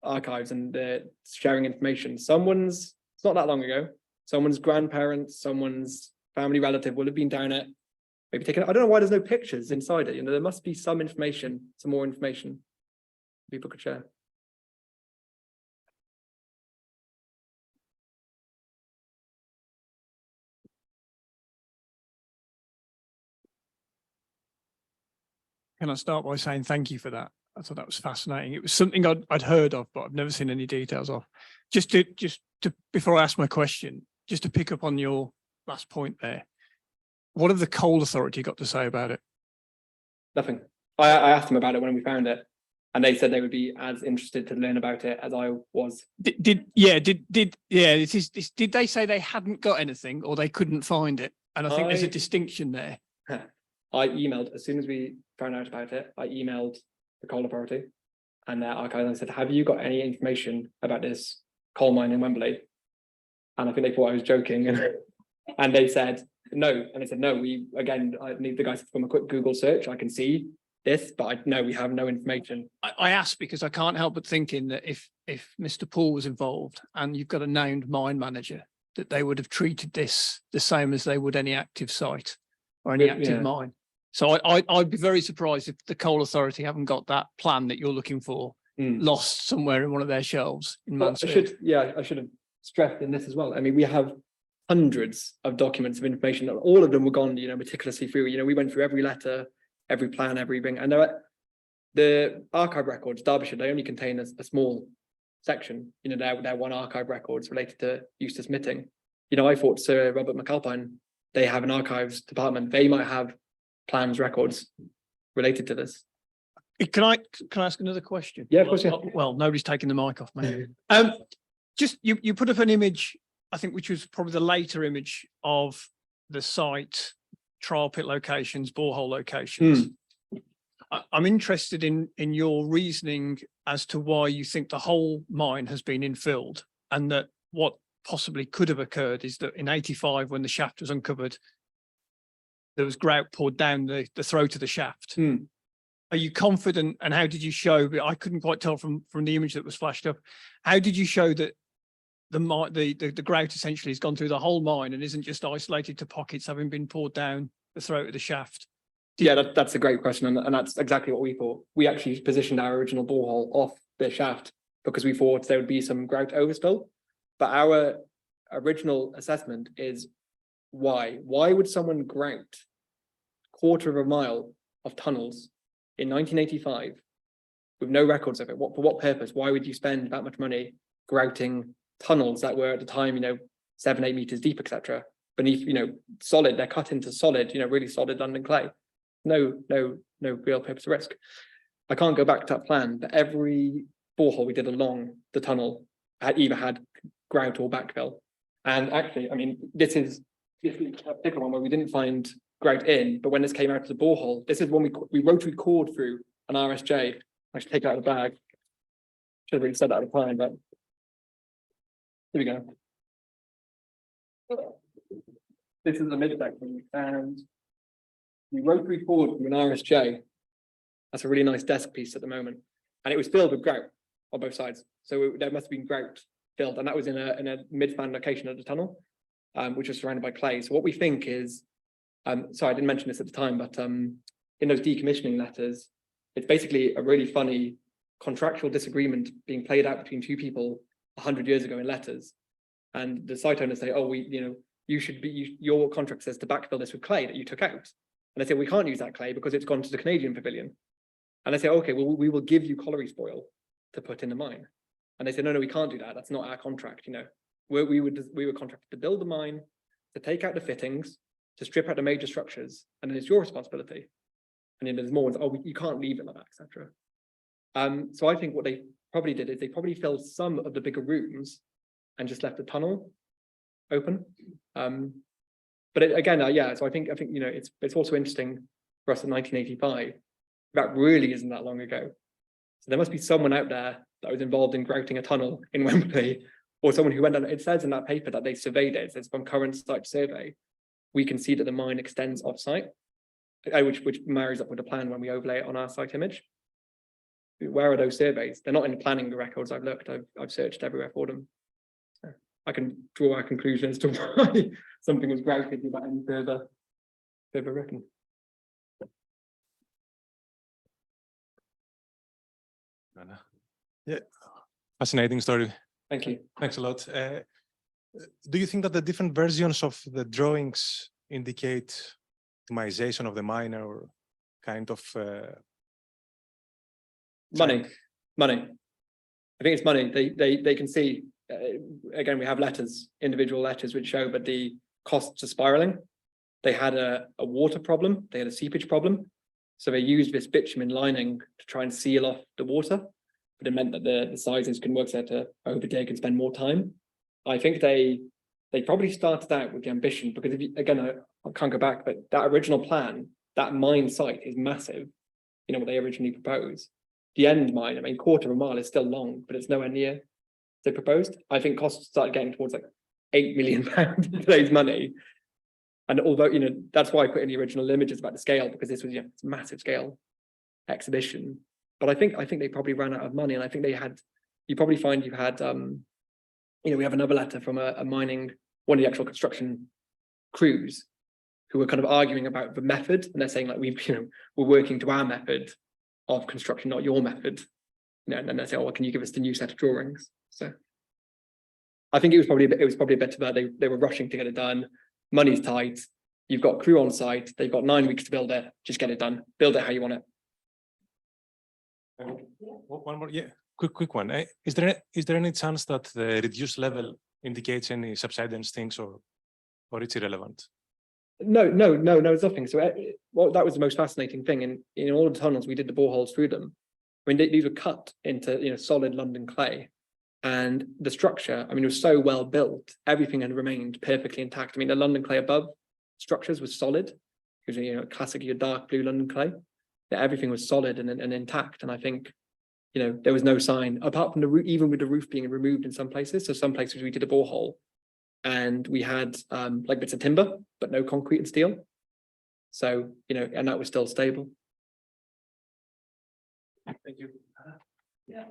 S2: archives and the sharing information. It's not that long ago, someone's grandparents, someone's family relative will have been down it, maybe taken. I don't know why there's no pictures inside it. You know, there must be some information, some more information people could share.
S4: Can I start by saying thank you for that? I thought that was fascinating. It was something I'd heard of, but I've never seen any details of. Just to before I ask my question, just to pick up on your last point there, what have the Coal Authority got to say about it?
S2: Nothing. I asked them about it when we found it, and they said they would be as interested to learn about it as I was.
S4: Did they say they hadn't got anything or they couldn't find it? And I think there's a distinction there.
S2: I emailed, as soon as we found out about it, I emailed the Coal Authority and their archives and said, have you got any information about this coal mine in Wembley? And I think they thought I was joking. And they said, no. And I said, no, I need the guys from a quick Google search. I can see this, but no, we have no information.
S4: I asked because I can't help but thinking that if Mr. Paul was involved and you've got a named mine manager, that they would have treated this the same as they would any active site or any active mine. So I'd be very surprised if the Coal Authority haven't got that plan that you're looking for lost somewhere in one of their shelves in Mansfield.
S2: I should have stressed in this as well. I mean, we have hundreds of documents of information. All of them were gone, meticulously through. We went through every letter, every plan, everything. And the archive records, Derbyshire, they only contain a small section. They're one archive records related to Eustace Mitting. I thought Sir Robert McAlpine, they have an archives department. They might have plans, records related to this.
S4: Can I ask another question?
S2: Yeah, of course. Yeah.
S4: Well, nobody's taking the mic off me. Just you put up an image, I think, which was probably the later image of the site, trial pit locations, borehole locations. I'm interested in your reasoning as to why you think the whole mine has been infilled, and that what possibly could have occurred is that in 85, when the shaft was uncovered, there was grout poured down the throat of the shaft. Are you confident, and how did you show? I couldn't quite tell from the image that was flashed up. How did you show that the grout essentially has gone through the whole mine and isn't just isolated to pockets having been poured down the throat of the shaft?
S2: Yeah, that's a great question, and that's exactly what we thought. We actually positioned our original borehole off the shaft because we thought there would be some grout overspill. But our original assessment is why? Why would someone grout 1/4 mile of tunnels in 1985 with no records of it? For what purpose? Why would you spend that much money grouting tunnels that were at the time, 7-8 meters deep, etc., beneath, solid? They're cut into solid, really solid London clay. No real purpose or risk. I can't go back to that plan, but every borehole we did along the tunnel either had grout or backfill. And actually, I mean, this is a particular one where we didn't find grout in, but when this came out of the borehole, this is when we rotary cored through an RSJ. I should take it out of the bag. Should have really said that at the time, but here we go. This is the mid section, and we rotary cored through an RSJ. That's a really nice desk piece at the moment, and it was filled with grout on both sides. So there must have been grout filled, and that was in a mid-span location of the tunnel, which was surrounded by clay. So what we think is, sorry, I didn't mention this at the time, but in those decommissioning letters, it's basically a really funny contractual disagreement being played out between two people 100 years ago in letters. And the site owners say, oh, your contract says to backfill this with clay that you took out. And they say, we can't use that clay because it's gone to the Canadian pavilion. And they say, okay, well, we will give you colliery spoil to put in the mine. And they say, no, we can't do that. That's not our contract. We were contracted to build the mine, to take out the fittings, to strip out the major structures, and then it's your responsibility. And then there's more ones, oh, you can't leave it like that, etc. So I think what they probably did is they probably filled some of the bigger rooms and just left the tunnel open. But again, so I think it's also interesting for us in 1985. That really isn't that long ago. So there must be someone out there that was involved in grouting a tunnel in Wembley, or someone who went on. It says in that paper that they surveyed it. It says from current site survey, we can see that the mine extends off-site, which marries up with the plan when we overlay it on our site image. Where are those surveys? They're not in the planning records. I've looked. I've searched everywhere for them. So I can draw our conclusion as to why something was grouted without any further written.
S5: Yeah, fascinating story.
S2: Thank you.
S5: Thanks a lot. Do you think that the different versions of the drawings indicate optimization of the mine or kind of
S2: Money,
S3: tank?
S2: money. I think it's money. They can see, again, we have letters, individual letters which show, but the costs are spiraling. They had a water problem, they had a seepage problem. So they used this bitumen lining to try and seal off the water, but it meant that the sizes can work out to overtake and spend more time. I think they probably started out with the ambition, because if you, again, I can't go back, but that original plan, that mine site is massive. You know, what they originally proposed. The end mine, I mean, quarter of a mile is still long, but it's nowhere near they proposed. I think costs started getting towards like £8 million in today's money. And although, you know, that's why I put in the original images about the scale, because this was, it's a massive scale exhibition. But I think they probably ran out of money. And I think you probably find you had, you know, we have another letter from a mining, one of the actual construction crews, who were kind of arguing about the method. And they're saying like, we're working to our method of construction, not your method. You know, and then they say, oh, well, can you give us the new set of drawings? So I think it was probably a bit about they were rushing to get it done. Money's tight. You've got crew on site. They've got 9 weeks to build it. Just get it done. Build it how you want it.
S5: One more, yeah, quick one. Is there any chance that the reduced level indicates any subsidence things, or it's irrelevant?
S2: No, there's nothing. So well, that was the most fascinating thing. In all the tunnels, we did the boreholes through them. I mean, these were cut into solid London clay. And the structure, I mean, it was so well built, everything had remained perfectly intact. I mean, the London clay above structures was solid, because, classic, your dark blue London clay. Yeah, everything was solid and intact. And I think, there was no sign, apart from the roof, even with the roof being removed in some places. So some places we did a borehole and we had like bits of timber, but no concrete and steel. So, and that was still stable. Thank you.
S1: Yeah.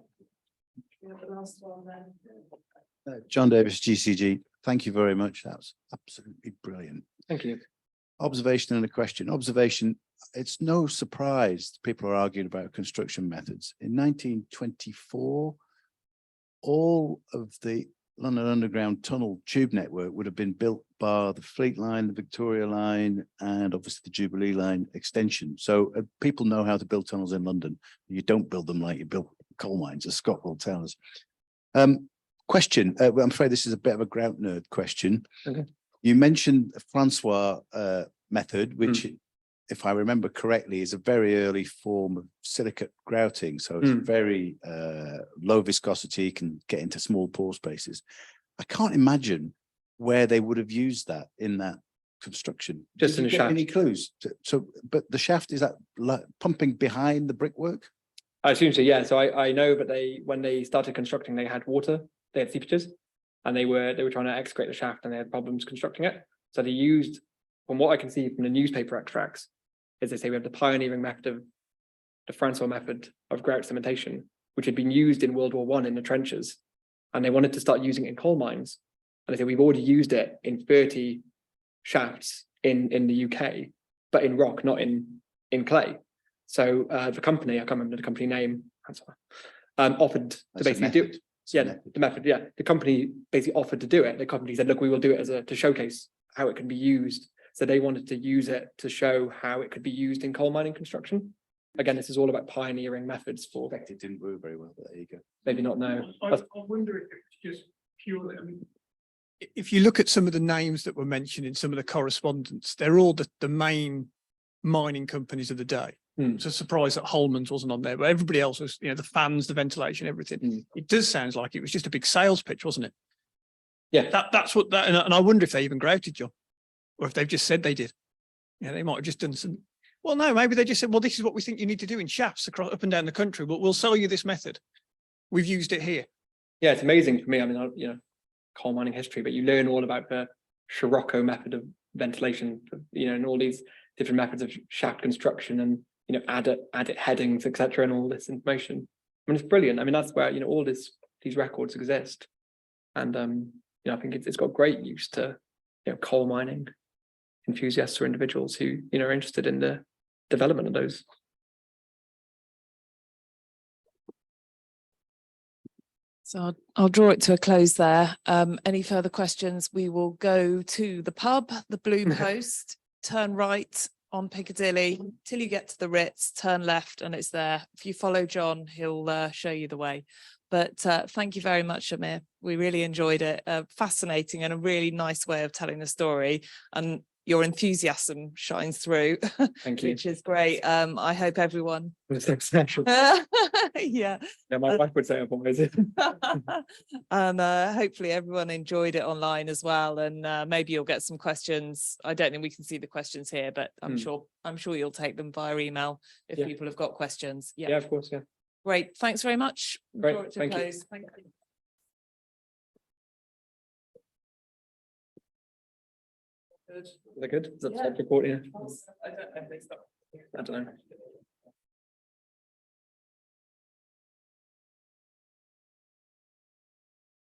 S1: The last one then.
S6: John Davis, GCG. Thank you very much. That was absolutely brilliant.
S2: Thank you.
S6: Observation and a question. Observation. It's no surprise people are arguing about construction methods. In 1924, all of the London Underground tunnel tube network would have been built by the Fleet Line, the Victoria Line, and obviously the Jubilee Line extension. So people know how to build tunnels in London. You don't build them like you build coal mines, as Scott will tell us. Question, I'm afraid this is a bit of a grout nerd question.
S2: Okay.
S6: You mentioned the Francois method, which, if I remember correctly, is a very early form of silicate grouting. So it's very low viscosity, can get into small pore spaces. I can't imagine where they would have used that in that construction.
S2: Just in the shaft.
S6: Any clues? So, but the shaft, is that pumping behind the brickwork?
S2: I assume so, yeah. So I know, but when they started constructing, they had water, they had seepages, and they were trying to excavate the shaft, and they had problems constructing it. So they used, from what I can see from the newspaper extracts, is they say we have the pioneering method of the Francois method of grout cementation, which had been used in World War I in the trenches, and they wanted to start using it in coal mines. And they say we've already used it in 30 shafts in the UK, but in rock, not in clay. So the company, I can't remember the company name, offered to basically do it. Yeah, the method. Yeah, the company basically offered to do it. The company said, "Look, we will do it to showcase how it can be used." So they wanted to use it to show how it could be used in coal mining construction. Again, this is all about pioneering methods for.
S6: It didn't work very well, but there you go.
S2: Maybe not know.
S4: I wonder if it's just purely, I mean, if you look at some of the names that were mentioned in some of the correspondence, they're all the main mining companies of the day. It's a surprise that Holman's wasn't on there, but everybody else was, the fans, the ventilation, everything. It does sound like it was just a big sales pitch, wasn't it?
S2: Yeah.
S4: That's what that, and I wonder if they even grouted, John, or if they've just said they did. They might have just done some. Well, no, maybe they just said, well, this is what we think you need to do in shafts across up and down the country, but we'll sell you this method. We've used it here.
S2: Yeah, it's amazing for me. I mean, coal mining history, but you learn all about the Scirocco method of ventilation, and all these different methods of shaft construction and, added headings, etc., and all this information. I mean, it's brilliant. I mean, that's where, all these records exist. And, I think it's got great use to, coal mining enthusiasts or individuals who, are interested in the development of those.
S1: So I'll draw it to a close there. Any further questions? We will go to the pub, the Blue Post, turn right on Piccadilly till you get to the Ritz, turn left and it's there. If you follow John, he'll show you the way. But thank you very much, Amir. We really enjoyed it. Fascinating and a really nice way of telling the story. And your enthusiasm shines through,
S2: Thank you.
S1: which is great. I hope everyone.
S2: Yeah,
S1: Yeah.
S2: my wife would say otherwise.
S1: And hopefully everyone enjoyed it online as well. And maybe you'll get some questions. I don't think we can see the questions here, but I'm sure you'll take them via email if
S2: Yeah.
S1: people have got questions.
S2: Yeah, of course, yeah.
S1: Great. Thanks very much.
S2: Great,
S1: Draw it to
S2: thank you.
S1: close. Thank you. Good.
S2: Is that good? Is that
S1: Yeah.
S2: report here?
S1: I don't know if they stop.
S2: I don't know.